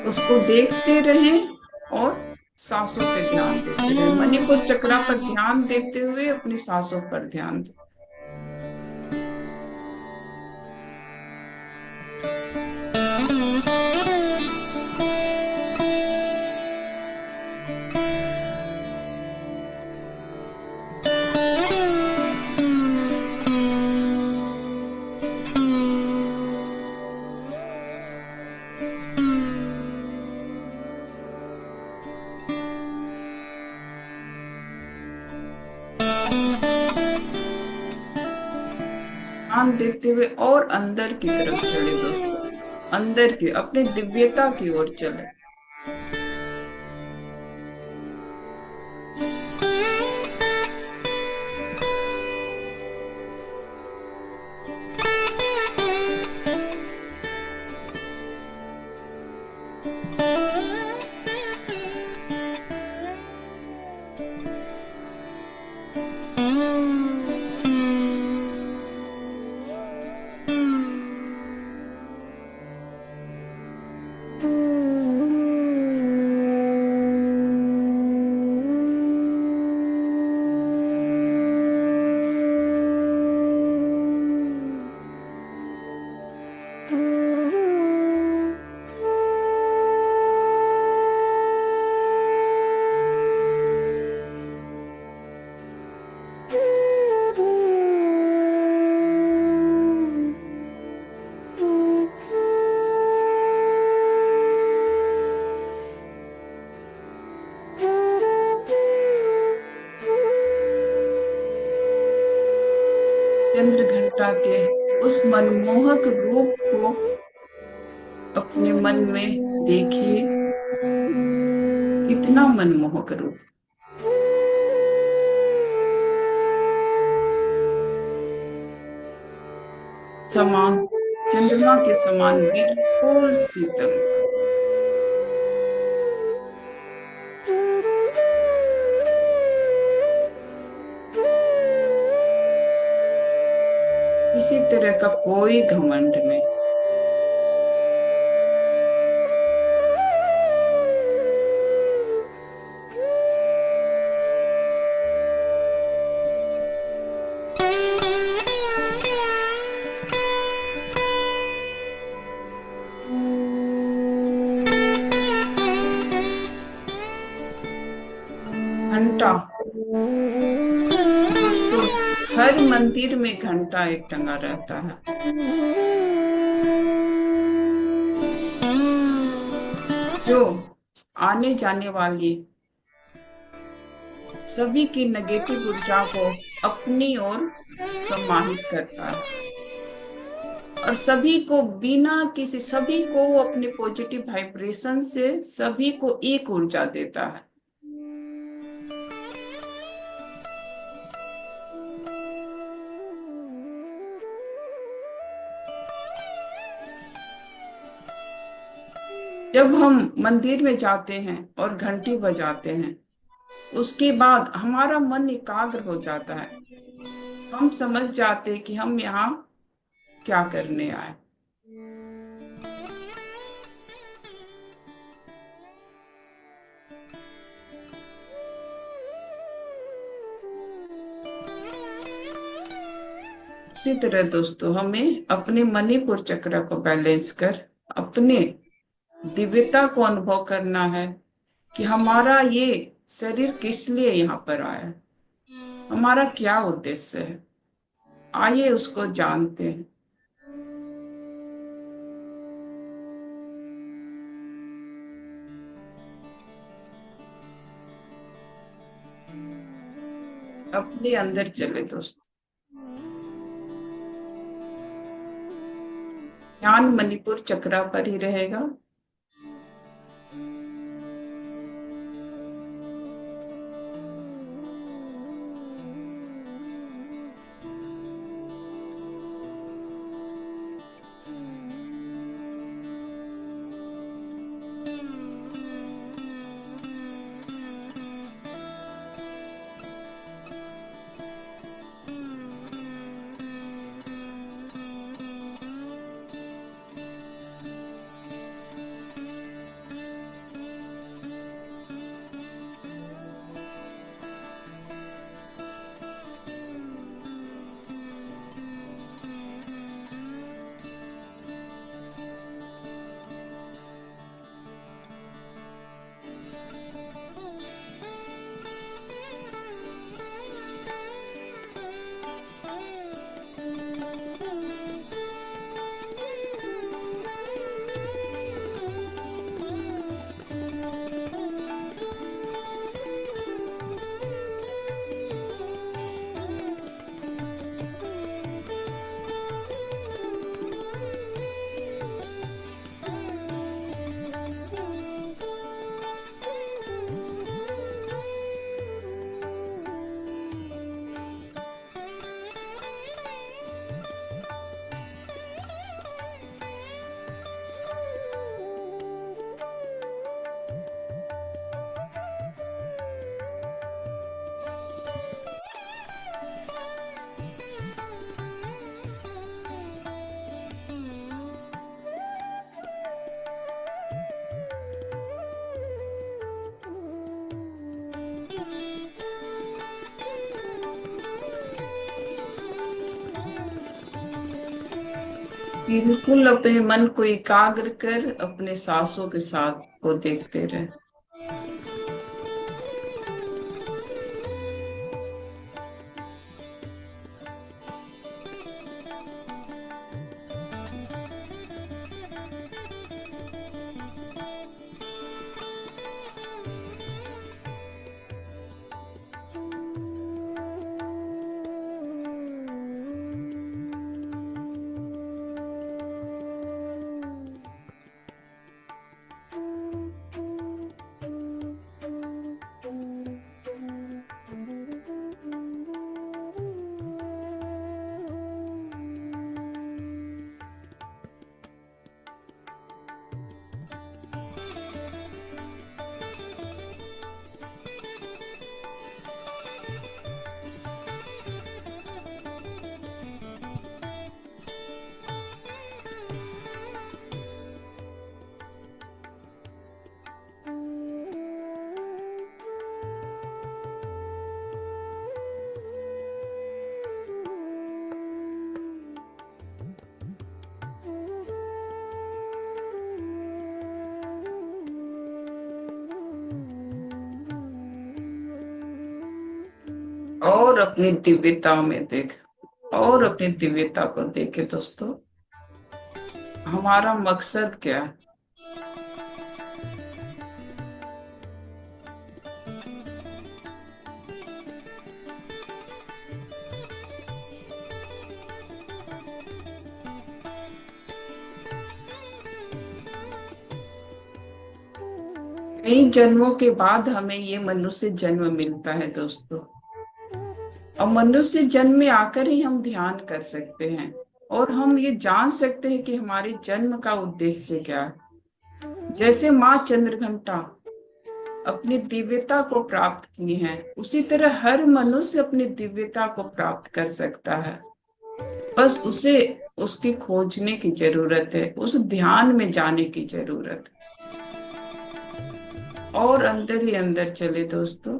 उसको देखते रहें और सांसों पे ध्यान देते रहें। मणिपुर चक्र पर ध्यान देते हुए अपनी सांसों पर ध्यान दें। ध्यान देते हुए और अंदर की तरफ चले दोस्तों, अंदर की अपने दिव्यता की ओर चले। चंद्र घंटा के उस मनमोहक रूप को अपने मन में देखिए, कितना मनमोहक रूप। समान, चंद्रमा के समान बिल्कुल शीतलता। किसी तरह का कोई घमंड नहीं। घंटा, दोस्तों हर मंदिर में घंटा एक टंगा रहता है, जो आने जाने वाली सभी की नेगेटिव ऊर्जा को अपनी ओर समाहित करता है और सभी को बिना किसी, सभी को वो अपने पॉजिटिव वाइब्रेशन से सभी को एक ऊर्जा देता है। जब हम मंदिर में जाते हैं और घंटी बजाते हैं, उसके बाद हमारा मन एकाग्र हो जाता है। हम समझ जाते हैं कि हम यहाँ क्या करने आए। इसी तरह दोस्तों हमें अपने मणिपुर चक्र को बैलेंस कर अपने दिव्यता को अनुभव करना है कि हमारा ये शरीर किस लिए यहाँ पर आया है, हमारा क्या उद्देश्य है। आइए उसको जानते हैं। अपने अंदर चले दोस्तों। ध्यान मणिपुर चक्र पर ही रहेगा। बिल्कुल अपने मन को एकाग्र कर अपने सांसों के साथ को देखते रहे। और अपनी दिव्यता में देख, और अपनी दिव्यता को देखे दोस्तों। हमारा मकसद क्या है? कई जन्मों के बाद हमें ये मनुष्य जन्म मिलता है दोस्तों, और मनुष्य जन्म में आकर ही हम ध्यान कर सकते हैं, और हम ये जान सकते हैं कि हमारे जन्म का उद्देश्य क्या है। जैसे माँ चंद्रघंटा अपनी दिव्यता को प्राप्त की है, उसी तरह हर मनुष्य अपनी दिव्यता को प्राप्त कर सकता है। बस उसे उसकी खोजने की जरूरत है, उस ध्यान में जाने की जरूरत है, और अंदर ही अंदर चले दोस्तों।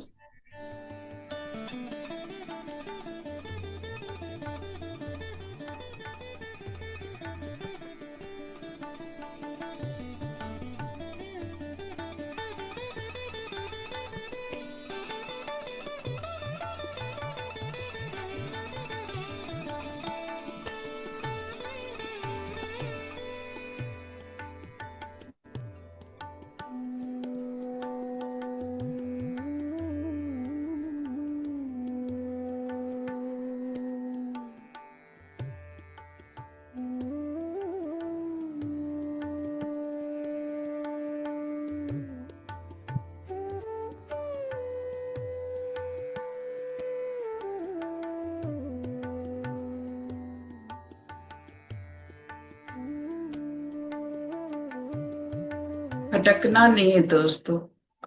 भटकना नहीं है दोस्तों,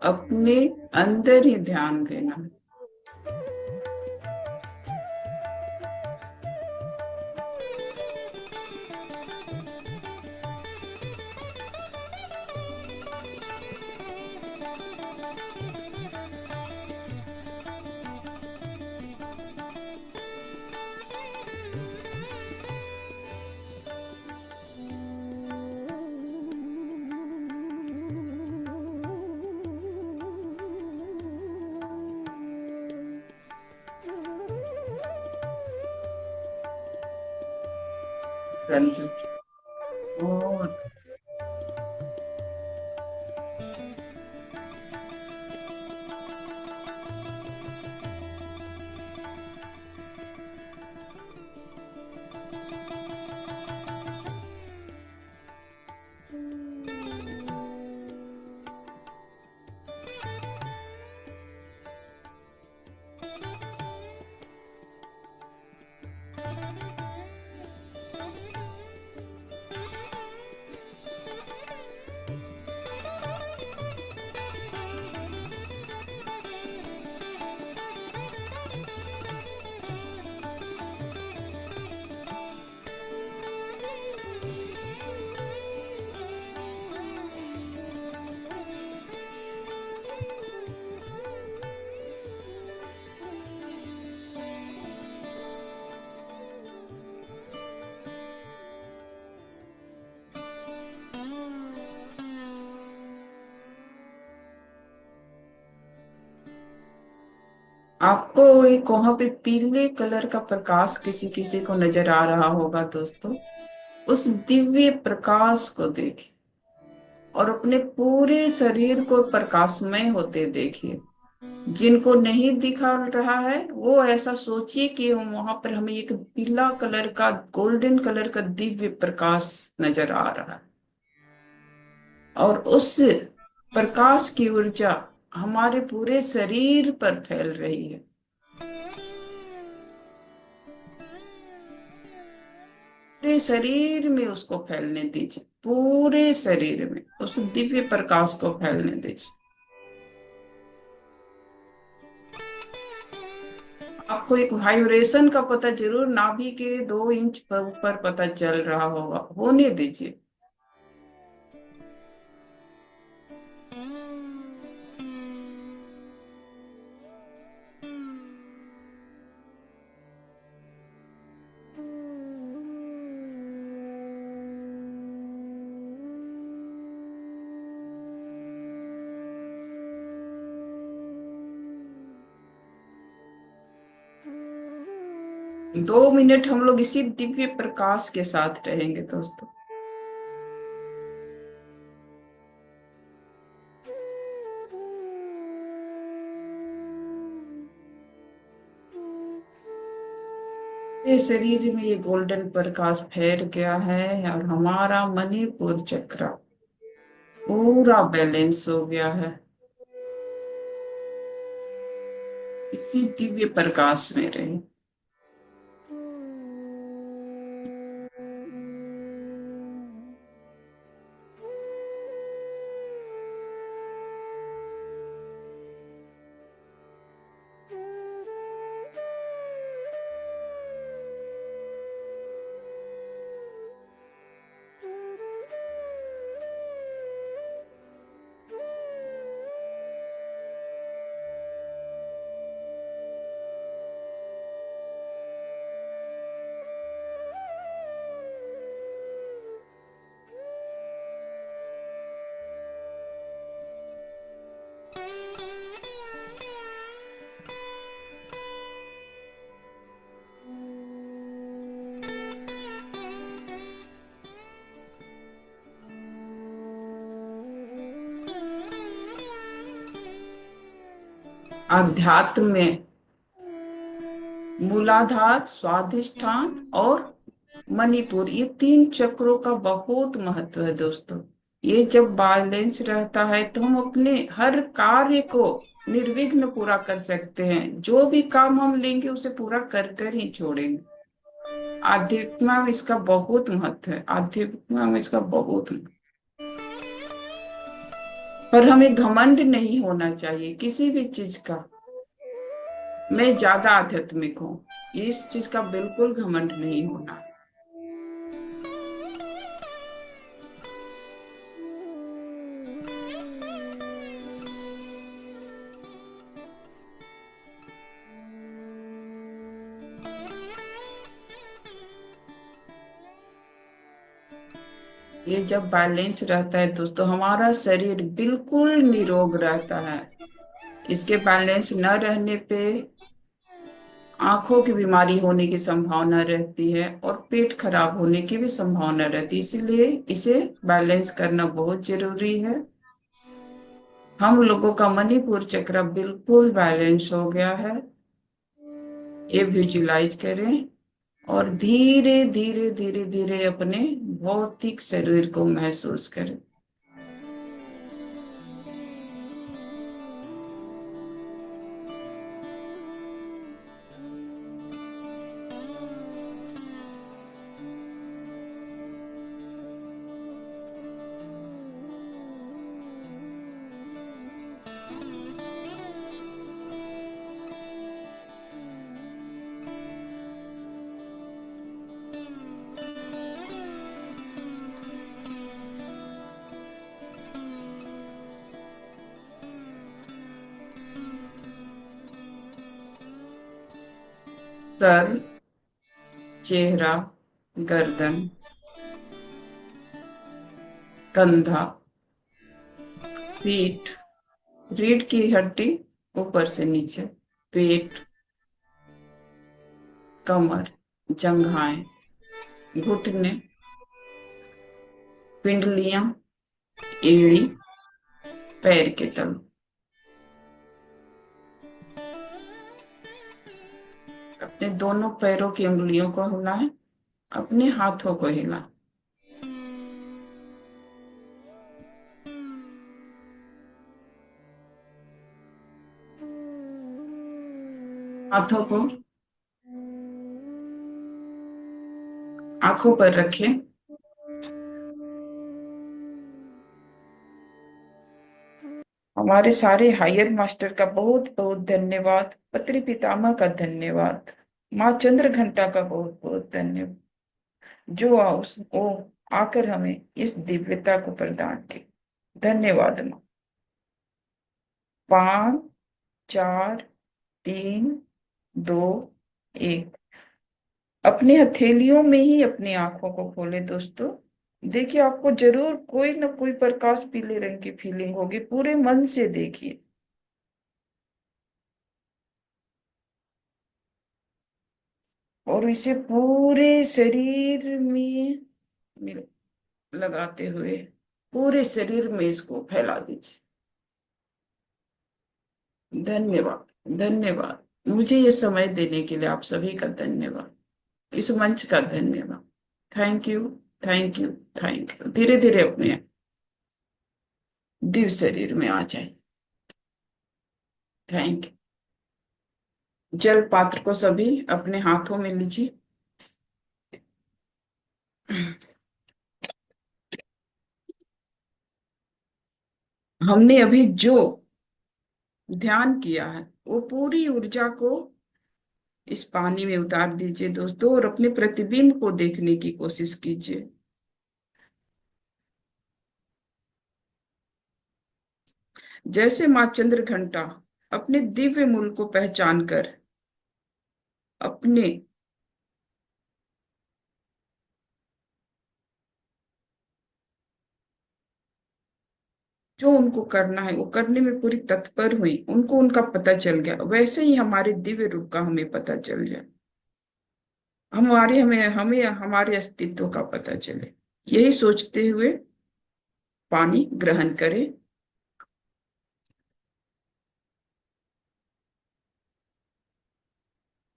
अपने अंदर ही ध्यान देना। रंजू और आपको एक वहां पे पीले कलर का प्रकाश किसी किसी को नजर आ रहा होगा दोस्तों। उस दिव्य प्रकाश को देखिए और अपने पूरे शरीर को प्रकाशमय होते देखिए। जिनको नहीं दिखा रहा है वो ऐसा सोचिए कि वहां पर हमें एक पीला कलर का, गोल्डन कलर का दिव्य प्रकाश नजर आ रहा है, और उस प्रकाश की ऊर्जा हमारे पूरे शरीर पर फैल रही है। पूरे शरीर में उसको फैलने दीजिए, पूरे शरीर में उस दिव्य प्रकाश को फैलने दीजिए। आपको एक वाइब्रेशन का पता जरूर नाभि के 2 इंच पर ऊपर पता चल रहा होगा, होने दीजिए। 2 मिनट हम लोग इसी दिव्य प्रकाश के साथ रहेंगे दोस्तों। ये शरीर में ये गोल्डन प्रकाश फैल गया है और हमारा मणिपुर चक्र पूरा बैलेंस हो गया है इसी दिव्य प्रकाश में रहे। अध्यात्म में मूलाधार, स्वाधिष्ठान और मणिपुर, ये 3 चक्रों का बहुत महत्व है दोस्तों। ये जब बैलेंस रहता है तो हम अपने हर कार्य को निर्विघ्न पूरा कर सकते हैं। जो भी काम हम लेंगे उसे पूरा कर कर ही छोड़ेंगे। आध्यात्म में इसका बहुत महत्व है, आध्यात्म में इसका बहुत महत्व। पर हमें घमंड नहीं होना चाहिए किसी भी चीज का। मैं ज्यादा आध्यात्मिक हूँ, इस चीज का बिल्कुल घमंड नहीं होना। ये जब बैलेंस रहता है दोस्तों, हमारा शरीर बिल्कुल निरोग रहता है। इसके बैलेंस न रहने पे आंखों की बीमारी होने की संभावना रहती है और पेट खराब होने की भी संभावना रहती है। इसीलिए इसे बैलेंस करना बहुत जरूरी है। हम लोगों का मणिपुर चक्र बिल्कुल बैलेंस हो गया है, ये विजुलाइज करें और धीरे धीरे धीरे धीरे अपने भौतिक शरीर को महसूस करें। सर, चेहरा, गर्दन, कंधा, पीठ, रीढ़ की हड्डी ऊपर से नीचे, पेट, कमर, जंघाएं, घुटने, पिंडलियां, एड़ी, पैर के तल। अपने दोनों पैरों की उंगलियों को हिलाएं, अपने हाथों को हिलाएं। हाथों को आंखों पर रखें। हमारे सारे हायर मास्टर का बहुत बहुत धन्यवाद, पत्री पितामह का धन्यवाद, माँ चंद्र घंटा का बहुत बहुत धन्यवाद, जो वो आकर हमें इस दिव्यता को प्रदान की। धन्यवाद माँ। 5, 4, 3, 2, 1। अपने हथेलियों में ही अपनी आंखों को खोले दोस्तों। देखिए, आपको जरूर कोई ना कोई प्रकाश पीले रंग की फीलिंग होगी। पूरे मन से देखिए। और इसे पूरे शरीर में लगाते हुए पूरे शरीर में इसको फैला दीजिए। धन्यवाद, धन्यवाद। मुझे ये समय देने के लिए आप सभी का धन्यवाद, इस मंच का धन्यवाद। Thank you, thank you, thank you. धीरे धीरे अपने दिव्य शरीर में आ जाए। Thank you. जल पात्र को सभी अपने हाथों में लीजिए। हमने अभी जो ध्यान किया है वो पूरी ऊर्जा को इस पानी में उतार दीजिए दोस्तों, और अपने प्रतिबिंब को देखने की कोशिश कीजिए। जैसे माँ चंद्र घंटा अपने दिव्य मूल को पहचान कर अपने जो उनको करना है वो करने में पूरी तत्पर हुई, उनको उनका पता चल गया, वैसे ही हमारे दिव्य रूप का हमें पता चल जाए, हमारे हमें हमें हमारे अस्तित्व का पता चले। यही सोचते हुए पानी ग्रहण करें।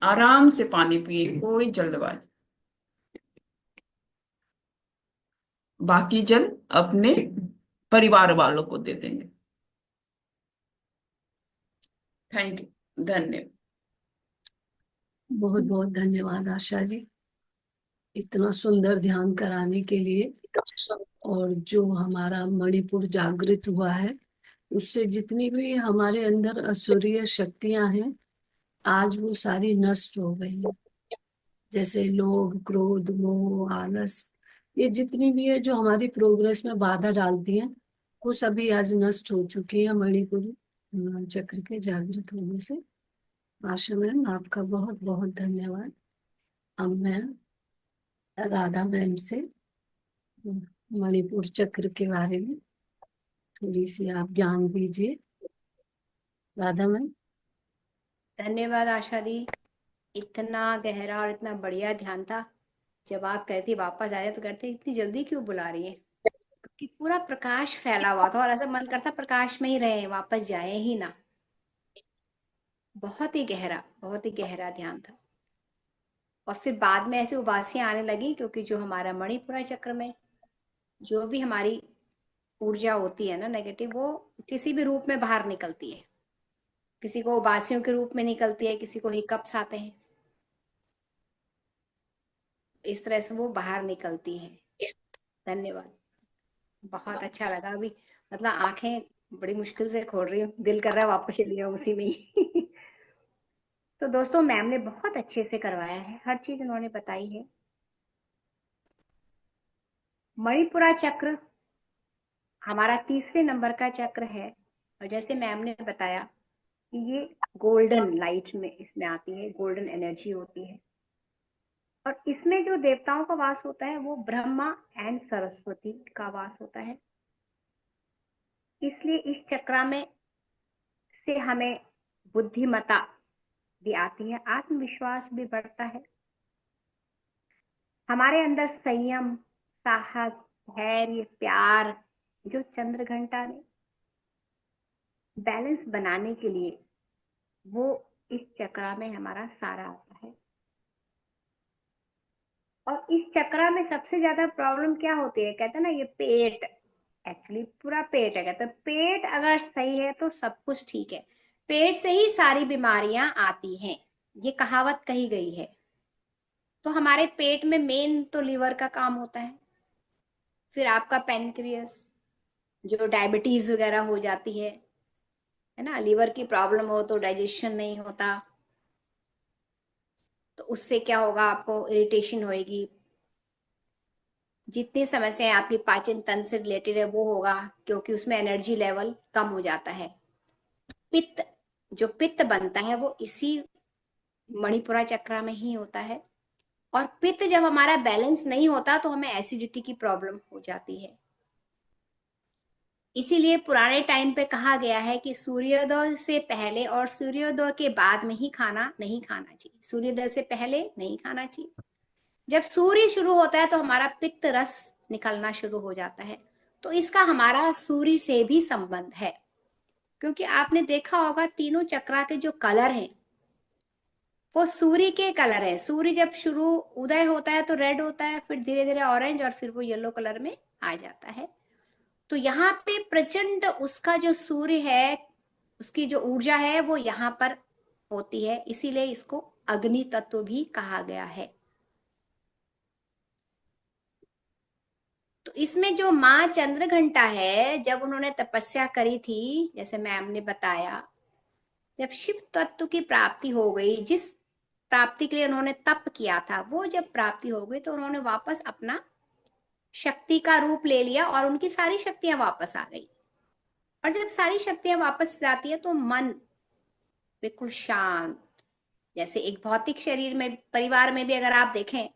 आराम से पानी पिए, कोई जल्दबाजी। बाकी जल अपने परिवार वालों को दे देंगे। थैंक यू, धन्यवाद। बहुत बहुत धन्यवाद आशा जी, इतना सुंदर ध्यान कराने के लिए। और जो हमारा मणिपुर जागृत हुआ है, उससे जितनी भी हमारे अंदर असुरीय शक्तियां हैं, आज वो सारी नष्ट हो गई हैं। जैसे लोभ, क्रोध, मोह, आलस, ये जितनी भी है जो हमारी प्रोग्रेस में बाधा डालती हैं, वो सभी आज नष्ट हो चुकी है मणिपुर चक्र के जागृत होने से। आशा मैम, आपका बहुत बहुत धन्यवाद। अब मैं राधा मैम से मणिपुर चक्र के बारे में थोड़ी सी आप ज्ञान दीजिए। राधा मैम। धन्यवाद आशा दी, इतना गहरा और इतना बढ़िया ध्यान था। जब आप कहती वापस आए तो कहते इतनी जल्दी क्यों बुला रही है, क्योंकि पूरा प्रकाश फैला हुआ था और ऐसा मन करता प्रकाश में ही रहे, वापस जाए ही ना। बहुत ही गहरा ध्यान था। और फिर बाद में ऐसे उबासियां आने लगी, क्योंकि जो हमारा मणिपुरा चक्र में जो भी हमारी ऊर्जा होती है ना नेगेटिव, वो किसी भी रूप में बाहर निकलती है। किसी को उबासियों के रूप में निकलती है, किसी को हिकअप्स आते हैं, इस तरह से वो बाहर निकलती है। धन्यवाद, बहुत अच्छा लगा। अभी मतलब आंखें बड़ी मुश्किल से खोल रही हूँ, दिल कर रहा है वापस चली जाऊँ उसी में ही। तो दोस्तों, मैम ने बहुत अच्छे से करवाया है, हर चीज उन्होंने बताई है। मणिपुरा चक्र हमारा तीसरे नंबर का चक्र है, और जैसे मैम ने बताया कि ये गोल्डन लाइट में इसमें आती है, गोल्डन एनर्जी होती है। और इसमें जो देवताओं का वास होता है वो ब्रह्मा एंड सरस्वती का वास होता है। इसलिए इस चक्र में से हमें बुद्धिमता भी आती है, आत्मविश्वास भी बढ़ता है, हमारे अंदर संयम, साहस, धैर्य, प्यार, जो चंद्र घंटा ने बैलेंस बनाने के लिए वो इस चक्र में हमारा सारा आता है। और इस चक्र में सबसे ज्यादा प्रॉब्लम क्या होती है, कहते हैं ना ये पेट, एक्चुअली पूरा पेट है। कहते हैं पेट अगर सही है तो सब कुछ ठीक है, पेट से ही सारी बीमारियां आती हैं, ये कहावत कही गई है। तो हमारे पेट में मेन तो लीवर का काम होता है, फिर आपका पेनक्रियस, जो डायबिटीज वगैरह हो जाती है ना, लीवर की प्रॉब्लम हो तो डाइजेशन नहीं होता, तो उससे क्या होगा, आपको इरिटेशन होएगी, जितनी समस्याएं आपकी पाचन तंत्र से रिलेटेड है वो होगा, क्योंकि उसमें एनर्जी लेवल कम हो जाता है। पित्त, जो पित्त बनता है वो इसी मणिपुरा चक्र में ही होता है। और पित्त जब हमारा बैलेंस नहीं होता तो हमें एसिडिटी की प्रॉब्लम हो जाती है। इसीलिए पुराने टाइम पे कहा गया है कि सूर्योदय से पहले और सूर्योदय के बाद में ही खाना नहीं खाना चाहिए। सूर्योदय से पहले नहीं खाना चाहिए। जब सूर्य शुरू होता है तो हमारा पित्त रस निकलना शुरू हो जाता है, तो इसका हमारा सूर्य से भी संबंध है। क्योंकि आपने देखा होगा तीनों चक्रा के जो कलर हैं वो सूर्य के कलर है। सूर्य जब शुरू उदय होता है तो रेड होता है, फिर धीरे धीरे ऑरेंज और फिर वो येलो कलर में आ जाता है। तो यहाँ पे प्रचंड उसका जो सूर्य है, उसकी जो ऊर्जा है वो यहाँ पर होती है, इसीलिए इसको अग्नि तत्व भी कहा गया है। तो इसमें जो माँ चंद्रघंटा है, जब उन्होंने तपस्या करी थी, जैसे मैम ने बताया, जब शिव तत्व की प्राप्ति हो गई, जिस प्राप्ति के लिए उन्होंने तप किया था, वो जब प्राप्ति हो गई तो उन्होंने वापस अपना शक्ति का रूप ले लिया और उनकी सारी शक्तियां वापस आ गई। और जब सारी शक्तियां वापस जाती है तो मन बिल्कुल शांत, जैसे एक भौतिक शरीर में, परिवार में भी अगर आप देखें,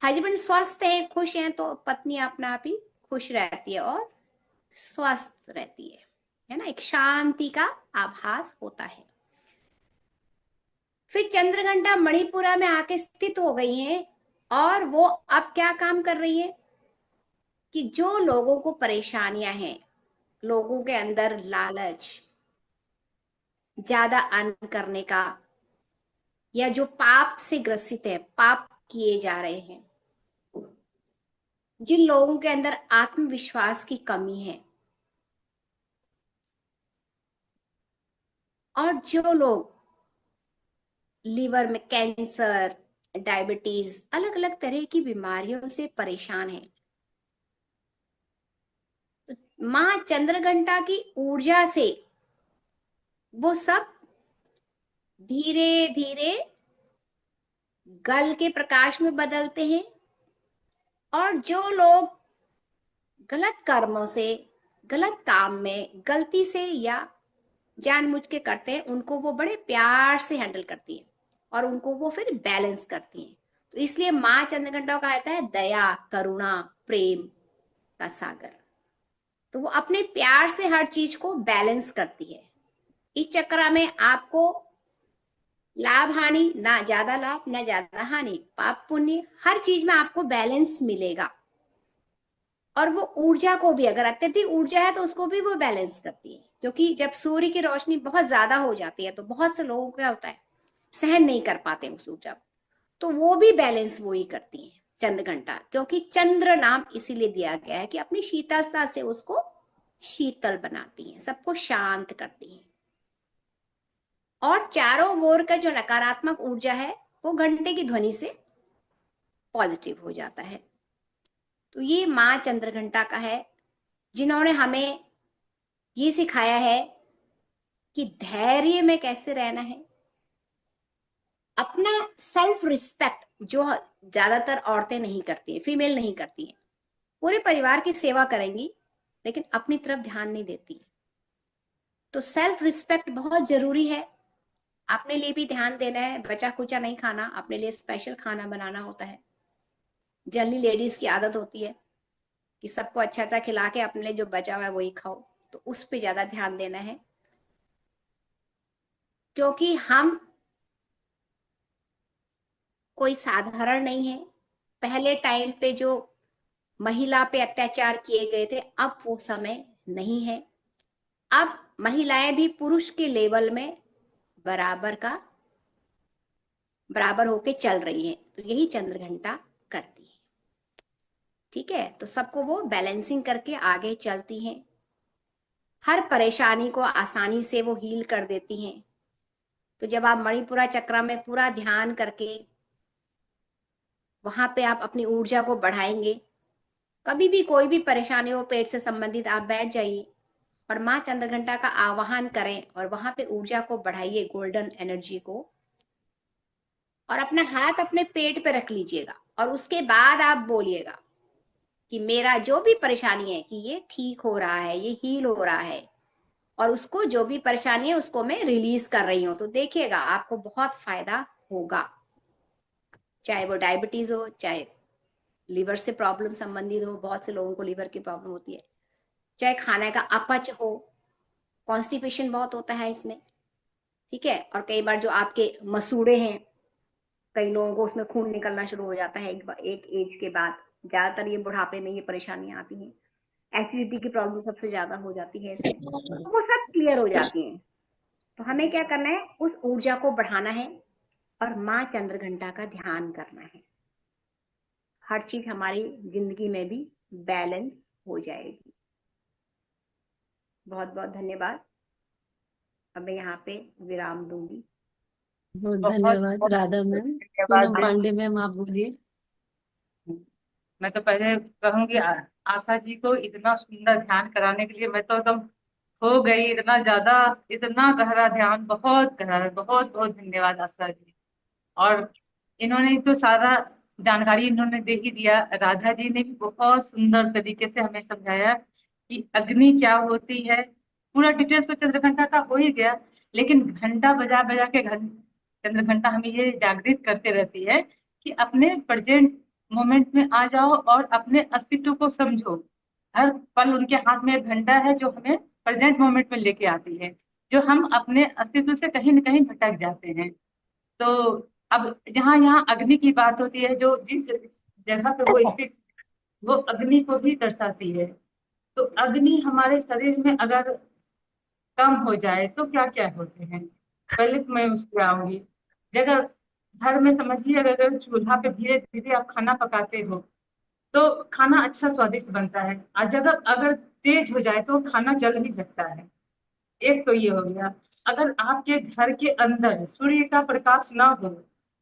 हस्बैंड स्वस्थ हैं, खुश हैं, तो पत्नी अपना आप ही खुश रहती है और स्वस्थ रहती है ना। एक शांति का आभास होता है। फिर चंद्रघंटा मणिपुरा में आके स्थित हो गई हैं और वो अब क्या काम कर रही है कि जो लोगों को परेशानियां हैं, लोगों के अंदर लालच, ज्यादा अन्न करने का, या जो पाप से ग्रसित है, पाप किए जा रहे हैं, जिन लोगों के अंदर आत्मविश्वास की कमी है, और जो लोग लीवर में कैंसर, डायबिटीज, अलग अलग तरह की बीमारियों से परेशान हैं, तो माँ चंद्रघंटा की ऊर्जा से वो सब धीरे धीरे गल के प्रकाश में बदलते हैं। और जो लोग गलत कर्मों से, गलत काम में गलती से या जानबूझ के करते हैं, उनको वो बड़े प्यार से हैंडल करती है और उनको वो फिर बैलेंस करती हैं। तो इसलिए माँ चंद्रघंटा को कहा जाता है दया, करुणा, प्रेम का सागर। तो वो अपने प्यार से हर चीज को बैलेंस करती है। इस चक्र में आपको लाभ हानि, ना ज्यादा लाभ ना ज्यादा हानि, पाप पुण्य, हर चीज में आपको बैलेंस मिलेगा। और वो ऊर्जा को भी, अगर अत्यधिक ऊर्जा है तो उसको भी वो बैलेंस करती है। क्योंकि जब सूर्य की रोशनी बहुत ज्यादा हो जाती है तो बहुत से लोगों को क्या होता है, सहन नहीं कर पाते उस ऊर्जा को, तो वो भी बैलेंस वो ही करती है चंद्रघंटा। क्योंकि चंद्र नाम इसीलिए दिया गया है कि अपनी शीतलता से उसको शीतल बनाती है, सबको शांत करती है। और चारों ओर का जो नकारात्मक ऊर्जा है वो घंटे की ध्वनि से पॉजिटिव हो जाता है। तो ये माँ चंद्रघंटा का है, जिन्होंने हमें ये सिखाया है कि धैर्य में कैसे रहना है, अपना सेल्फ रिस्पेक्ट, जो ज्यादातर औरतें नहीं करती हैं, फीमेल नहीं करती हैं, पूरे परिवार की सेवा करेंगी लेकिन अपनी तरफ ध्यान नहीं देती। तो सेल्फ रिस्पेक्ट बहुत जरूरी है। अपने लिए भी ध्यान देना है, बचा कुचा नहीं खाना, अपने लिए स्पेशल खाना बनाना होता है। जनरली लेडीज की आदत होती है कि सबको अच्छा अच्छा खिला के अपने लिए जो बचा हुआ है वही खाओ, तो उस पे ज्यादा ध्यान देना है। क्योंकि हम कोई साधारण नहीं है। पहले टाइम पे जो महिला पे अत्याचार किए गए थे, अब वो समय नहीं है। अब महिलाएं भी पुरुष के लेवल में बराबर होके चल रही हैं। तो यही चंद्रघंटा करती है। ठीक है, तो सबको वो बैलेंसिंग करके आगे चलती हैं। हर परेशानी को आसानी से वो हील कर देती हैं। तो जब आप मणिपुरा चक्र में पूरा ध्यान करके वहां पे आप अपनी ऊर्जा को बढ़ाएंगे, कभी भी कोई भी परेशानी हो पेट से संबंधित, आप बैठ जाइए और माँ चंद्रघंटा का आवाहन करें और वहां पे ऊर्जा को बढ़ाइए, गोल्डन एनर्जी को, और अपना हाथ अपने पेट पे रख लीजिएगा और उसके बाद आप बोलिएगा कि मेरा जो भी परेशानी है कि ये ठीक हो रहा है, ये हील हो रहा है, और उसको जो भी परेशानी है उसको मैं रिलीज कर रही हूँ। तो देखिएगा आपको बहुत फायदा होगा। चाहे वो डायबिटीज हो, चाहे लीवर से प्रॉब्लम संबंधित हो, बहुत से लोगों को लीवर की प्रॉब्लम होती है, चाहे खाने का अपच हो, कॉन्स्टिपेशन बहुत होता है इसमें, ठीक है। और कई बार जो आपके मसूड़े हैं, कई लोगों को उसमें खून निकलना शुरू हो जाता है एक एज के बाद। ज्यादातर ये बुढ़ापे में ये परेशानियां आती हैं। एसिडिटी की प्रॉब्लम सबसे ज्यादा हो जाती है इसमें, तो वो सब क्लियर हो जाती हैं। तो हमें क्या करना है, उस ऊर्जा को बढ़ाना है और माँ चंद्रघंटा का ध्यान करना है। हर चीज हमारी जिंदगी में भी बैलेंस हो जाएगी। बहुत बहुत धन्यवाद। अब मैं यहाँ पे विराम दूंगी। बहुत बहुत धन्यवाद बहुत राधा मैम। धन्यवाद पूनम दीदी। पांडे मैम आप बोलिए। मैं तो पहले कहूंगी आशा जी को इतना सुंदर ध्यान कराने के लिए मैं तो एकदम हो गई, इतना ज्यादा, इतना गहरा ध्यान, बहुत गहरा, बहुत बहुत धन्यवाद आशा जी। और इन्होंने तो सारा जानकारी इन्होंने दे ही दिया। राधा जी ने भी बहुत सुंदर तरीके से हमें समझाया कि अग्नि क्या होती है। पूरा डिटेल्स तो चंद्रघंटा का हो ही गया, लेकिन घंटा बजा बजा के चंद्रघंटा हमें ये जागृत करते रहती है कि अपने प्रेजेंट मोमेंट में आ जाओ और अपने अस्तित्व को समझो। हर पल उनके हाथ में एक घंटा है जो हमें प्रेजेंट मोमेंट में लेके आती है, जो हम अपने अस्तित्व से कहीं न कहीं भटक जाते हैं। तो अब जहाँ यहाँ अग्नि की बात होती है, जो जिस जगह पे वो स्थित, वो अग्नि को ही दर्शाती है। तो अग्नि हमारे शरीर में अगर कम हो जाए तो क्या क्या होते हैं, पहले तो मैं उस पर आऊंगी। जगह घर में समझिए, अगर चूल्हा पे धीरे धीरे आप खाना पकाते हो तो खाना अच्छा स्वादिष्ट बनता है। और जगह अगर तेज हो जाए तो खाना जल भी सकता है। एक तो ये हो गया। अगर आपके घर के अंदर सूर्य का प्रकाश ना हो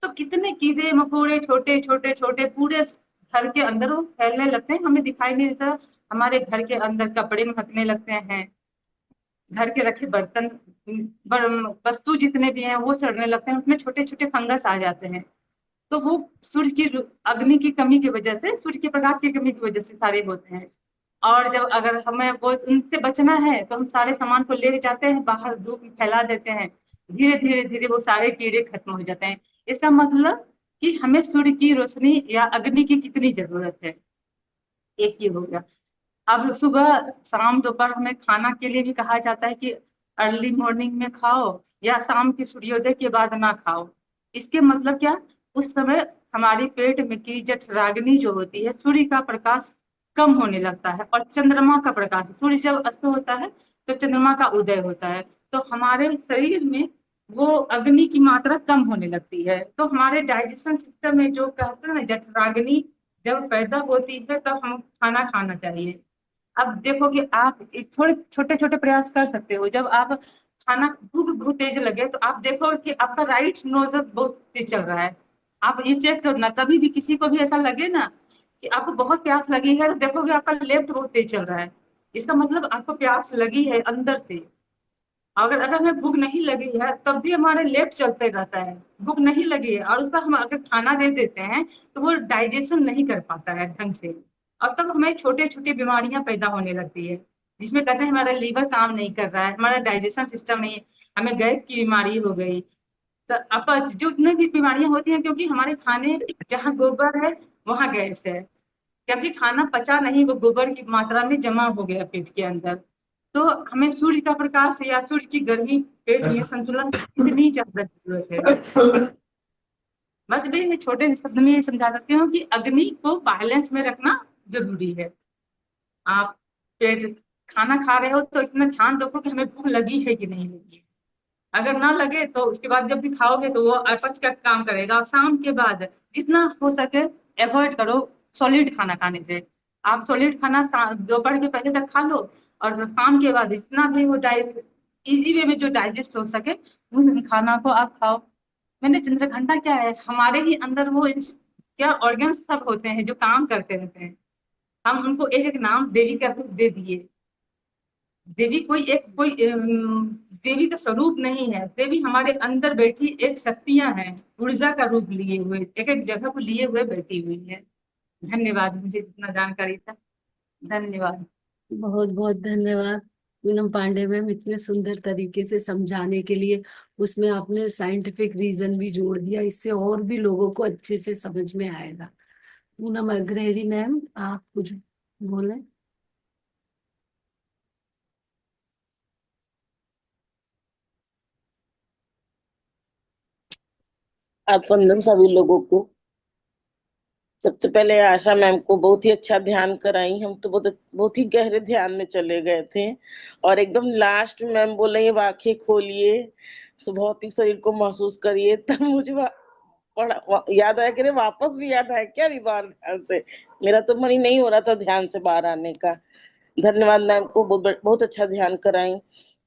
तो कितने कीड़े मकोड़े छोटे छोटे छोटे पूरे घर के अंदर वो फैलने लगते हैं, हमें दिखाई नहीं देता। हमारे घर के अंदर कपड़े महकने लगते हैं, घर के रखे बर्तन, वस्तु जितने भी हैं वो सड़ने लगते हैं, उसमें छोटे छोटे फंगस आ जाते हैं। तो वो सूर्य की अग्नि की कमी की वजह से, सूर्य के प्रकाश की कमी की वजह से सारे होते हैं। और जब अगर हमें वो उनसे बचना है तो हम सारे सामान को ले जाते हैं बाहर, धूप में फैला देते हैं, धीरे धीरे धीरे वो सारे कीड़े खत्म हो जाते हैं। इसका मतलब कि हमें सूर्य की रोशनी या अग्नि की कितनी जरूरत है, एक ये हो गया। अब सुबह शाम दोपहर हमें खाना के लिए भी कहा जाता है कि अर्ली मॉर्निंग में खाओ या शाम के सूर्योदय के बाद ना खाओ। इसके मतलब क्या, उस समय हमारी पेट में की जठराग्नि जो होती है, सूर्य का प्रकाश कम होने लगता है और चंद्रमा का प्रकाश, सूर्य जब अस्त होता है तो चंद्रमा का उदय होता है, तो हमारे शरीर में वो अग्नि की मात्रा कम होने लगती है। तो हमारे डाइजेशन सिस्टम में जो कहते हैं ना जठराग्नि जब पैदा होती है तब हम खाना खाना चाहिए। अब देखोगे आप एक थोड़े छोटे छोटे प्रयास कर सकते हो। जब आप खाना भूख बहुत तेज लगे तो आप देखो कि आपका राइट नोजल बहुत तेज चल रहा है। आप ये चेक करना, कभी भी किसी को भी ऐसा लगे ना कि आपको बहुत प्यास लगी है तो देखोगे आपका लेफ्ट बहुत तेज चल रहा है, इसका मतलब आपको प्यास लगी है अंदर से। अगर अगर हमें भूख नहीं लगी है तब भी हमारे लेफ्ट चलते रहता है। भूख नहीं लगी है और उसका हम अगर खाना दे देते हैं तो वो डाइजेशन नहीं कर पाता है ढंग से, और तब हमें छोटे छोटे बीमारियां पैदा होने लगती है, जिसमें कहते हैं हमारा लीवर काम नहीं कर रहा है, हमारा डाइजेशन सिस्टम नहीं है, हमें गैस की बीमारी हो गई। तो अपच जो जितने भी बीमारियां होती हैं, क्योंकि हमारे खाने जहाँ गोबर है वहां गैस है, क्योंकि खाना पचा नहीं, वो गोबर की मात्रा में जमा हो गया पेट के अंदर। तो हमें सूर्य का प्रकाश या सूर्य की गर्मी पेट में संतुलन कितनी ज्यादा जरूरत है। बस भी मैं छोटे शब्द में ये समझा सकती हूँ कि अग्नि को बैलेंस में रखना जरूरी है। आप पेट खाना खा रहे हो तो इसमें ध्यान रखो कि हमें भूख लगी है कि नहीं लगी। अगर ना लगे तो उसके बाद जब भी खाओगे तो वो अपच का काम करेगा। और शाम के बाद जितना हो सके अवॉइड करो सॉलिड खाना खाने से। आप सॉलिड खाना दोपहर के पहले तक खा लो, और शाम के बाद जितना भी वो इजी वे में जो डाइजेस्ट हो सके उस खाना को आप खाओ। मैंने चंद्रघंटा क्या है, हमारे ही अंदर वो क्या ऑर्गन्स सब होते हैं जो काम करते रहते हैं। हम उनको एक एक नाम देवी का रूप दे दिए। देवी देवी का स्वरूप नहीं है, देवी हमारे अंदर बैठी एक शक्तियां हैं, ऊर्जा का रूप लिए हुए, एक एक जगह को लिए हुए बैठी हुई है। धन्यवाद, मुझे जितना जानकारी था। धन्यवाद। बहुत बहुत धन्यवाद पूनम पांडे मैम, इतने सुंदर तरीके से समझाने के लिए। उसमें आपने साइंटिफिक रीजन भी जोड़ दिया, इससे और भी लोगों को अच्छे से समझ में आएगा। पूनम अग्रहरी मैम आप कुछ बोले। आप वंदन सभी लोगों को। सबसे पहले आशा मैम को बहुत ही अच्छा ध्यान कराई। हम तो बहुत ही गहरे ध्यान में चले गए थे, और एकदम लास्ट में मैम बोले ये आंखें खोलिए, भौतिक शरीर को महसूस करिए, तब मुझे याद आया कि अरे वापस भी याद आया क्या, अभी बाहर ध्यान से। मेरा तो मन ही नहीं हो रहा था ध्यान से बाहर आने का। धन्यवाद मैम को, बहुत अच्छा ध्यान कराई।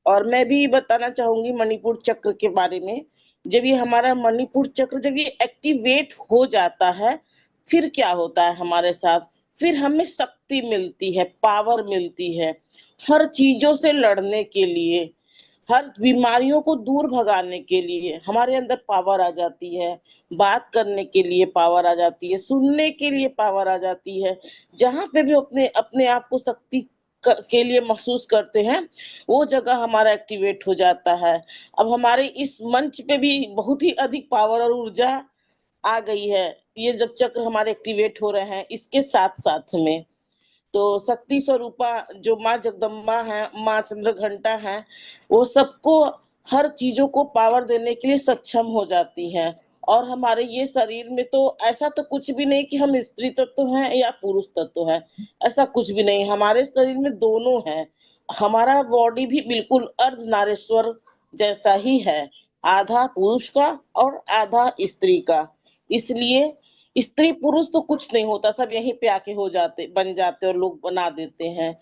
और मैं भी बताना चाहूंगी मणिपुर चक्र के बारे में। जब ये हमारा मणिपुर चक्र जब ये एक्टिवेट हो जाता है, फिर क्या होता है हमारे साथ, फिर हमें शक्ति मिलती है, पावर मिलती है हर चीजों से लड़ने के लिए, हर बीमारियों को दूर भगाने के लिए हमारे अंदर पावर आ जाती है। बात करने के लिए पावर आ जाती है, सुनने के लिए पावर आ जाती है। जहां पे भी अपने अपने आप को शक्ति के लिए महसूस करते हैं, वो जगह हमारा एक्टिवेट हो जाता है। अब हमारे इस मंच पे भी बहुत ही अधिक पावर और ऊर्जा आ गई है, ये जब चक्र हमारे एक्टिवेट हो रहे हैं इसके साथ साथ में। तो शक्ति स्वरूपा जो माँ जगदम्बा है, माँ चंद्र घंटा है, वो सबको हर चीजों को पावर देने के लिए सक्षम हो जाती है। और हमारे ये शरीर में तो ऐसा तो कुछ भी नहीं कि हम स्त्री तत्व हैं या पुरुष तत्व है, ऐसा कुछ भी नहीं। हमारे शरीर में दोनों है। हमारा बॉडी भी बिल्कुल अर्धनारीश्वर जैसा ही है, आधा पुरुष का और आधा स्त्री का। इसलिए स्त्री पुरुष तो कुछ नहीं होता, सब यहीं पे आके हो जाते, बन जाते और लोग बना देते हैं।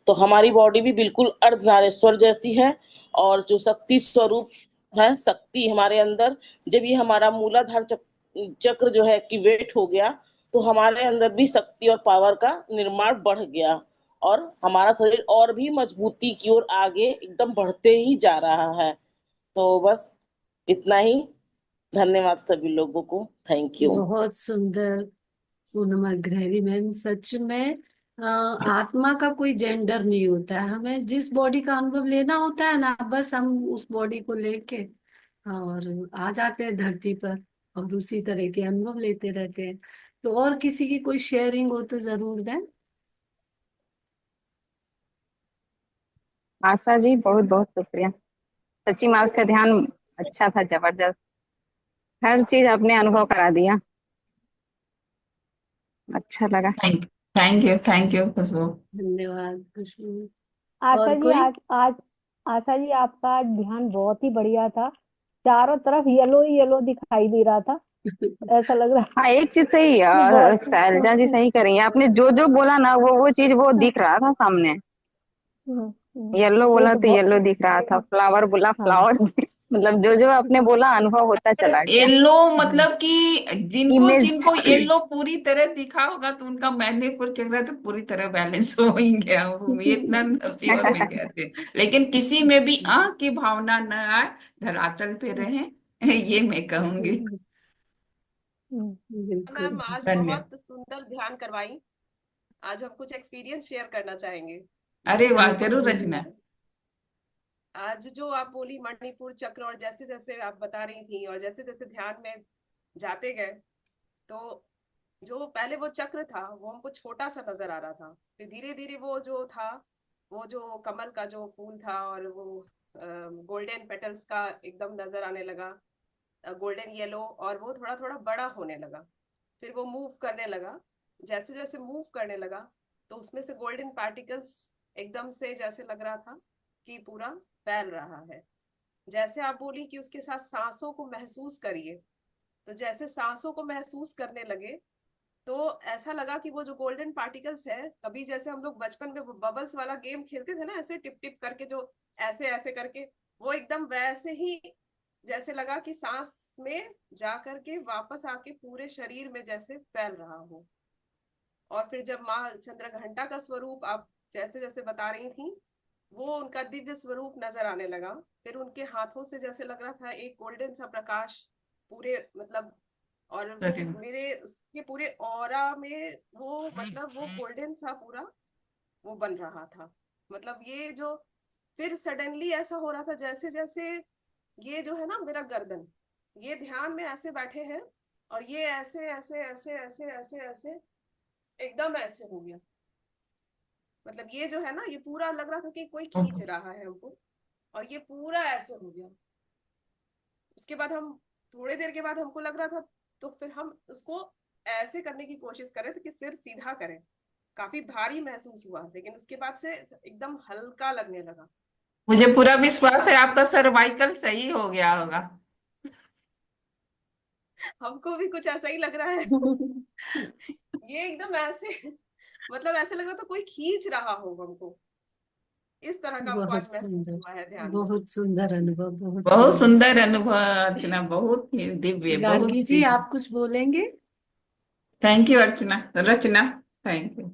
तो हमारी बॉडी भी बिल्कुल अर्धनारीश्वर जैसी है। और जो शक्ति स्वरूप है, शक्ति हमारे अंदर, जब ये हमारा मूलाधार चक्र जो है एक्टिवेट हो गया, तो हमारे अंदर भी शक्ति और पावर का निर्माण बढ़ गया, और हमारा शरीर और भी मजबूती की ओर आगे एकदम बढ़ते ही जा रहा है। तो बस इतना ही। धन्यवाद सभी लोगों को, थैंक यू। बहुत सुंदर पूर्णिमा ग्रहरी मैम। सच में आत्मा का कोई जेंडर नहीं होता है। हमें जिस बॉडी का अनुभव लेना होता है ना, बस हम उस बॉडी को लेके और आ जाते हैं धरती पर, और उसी तरह के अनुभव लेते रहते हैं। तो और किसी की कोई शेयरिंग हो तो जरूर दें। आशा जी बहुत बहुत शुक्रिया। सच्ची में आपका ध्यान अच्छा था, जबरदस्त। हर चीज आपने अनुभव करा दिया, अच्छा लगा। थैंक यू खुशबू। धन्यवाद खुशबू। आशा और जी कोई? आज आशा जी आपका आज ध्यान बहुत ही बढ़िया था। चारों तरफ येलो ही येलो दिखाई दे रहा था, ऐसा लग रहा हाँ, एक चीज सही कि बहुत शैलजा जी सही करेंगे, आपने जो जो बोला ना वो चीज वो दिख रहा था सामने। येलो ये बोला तो तो बहुत येलो दिख रहा था, फ्लावर बोला हाँ। फ्लावर मतलब जो जो आपने बोला अनुभव होता चला गया। येलो मतलब कि जिनको इमेज जिनको येलो पूरी तरह दिखा होगा तो उनका मणिपुर चक्र तो पूरी तरह बैलेंस हो ही गया, वो ये इतना श्योर में कहते हैं। लेकिन किसी में भी की भावना न आए, धरातल पे रहे, ये मैं कहूंगी। बिल्कुल। मैम आज धन्यवाद। बहुत सुंदर ध्यान करवाई। आज हम कुछ एक्सपीरियंस शेयर करना चाहेंगे। अरे वाह, बिल्कुल जरूर रचना। बोलिए। आज जो आप बोली मणिपुर चक्र, और जैसे जैसे आप बता रही थी और जैसे जैसे ध्यान में जाते गए, तो जो पहले वो चक्र था वो हमको छोटा सा नजर आ रहा था। फिर धीरे धीरे वो जो था, वो जो कमल का जो फूल था और वो गोल्डन पेटल्स का एकदम नजर आने लगा, गोल्डन येलो, और वो थोड़ा थोड़ा बड़ा होने लगा। फिर वो मूव करने लगा। जैसे जैसे मूव करने लगा तो उसमें से गोल्डन पार्टिकल्स एकदम से जैसे लग रहा था कि पूरा फैल रहा है। जैसे आप बोली कि उसके साथ सांसों को महसूस करिए, तो जैसे सांसों को महसूस करने लगे तो ऐसा लगा कि वो जो गोल्डन पार्टिकल्स है, कभी जैसे हम लोग बचपन में बबल्स वाला गेम खेलते थे ना, ऐसे टिप टिप करके, जो ऐसे ऐसे करके, वो एकदम वैसे ही जैसे लगा कि सांस में जा करके वापस आके पूरे शरीर में जैसे फैल रहा हो। और फिर जब माँ चंद्र घंटा का स्वरूप आप जैसे जैसे बता रही थी, वो उनका दिव्य स्वरूप नजर आने लगा। फिर उनके हाथों से जैसे लग रहा था एक गोल्डन सा प्रकाश पूरे मतलब, और मेरे उसके पूरे ऑरा में वो मतलब वो गोल्डन सा पूरा वो बन रहा था। मतलब ये जो फिर सडनली ऐसा हो रहा था जैसे जैसे ये जो है ना मेरा गर्दन, ये ध्यान में ऐसे बैठे हैं और ये ऐसे ऐसे ऐसे ऐसे ऐसे ऐसे एकदम ऐसे हो गया। मतलब ये जो है ना, ये पूरा लग रहा था कि कोई खींच रहा है हमको, और ये पूरा ऐसे हो गया। उसके बाद हम थोड़ी देर के बाद हमको लग रहा था, तो फिर हम उसको ऐसे करने की कोशिश करें कि सिर सीधा करें। काफी भारी महसूस हुआ, लेकिन उसके बाद से एकदम हल्का लगने लगा। मुझे पूरा विश्वास है आपका सर्वाइकल सही हो गया होगा। हमको भी कुछ ऐसा ही लग रहा है। ये एकदम ऐसे, मतलब ऐसे लग रहा था कोई खींच रहा हो हमको। इस तरह का हमको आज बहुत महसूस सुंदर, हुआ है ध्यान में। बहुत सुंदर अनुभव, बहुत बहुत सुंदर। सुंदर अनुभव अर्चना, बहुत ही दिव्य, बहुत गार्गी जी, दिव्य। आप कुछ बोलेंगे? Thank you Archana, Rachna, thank you.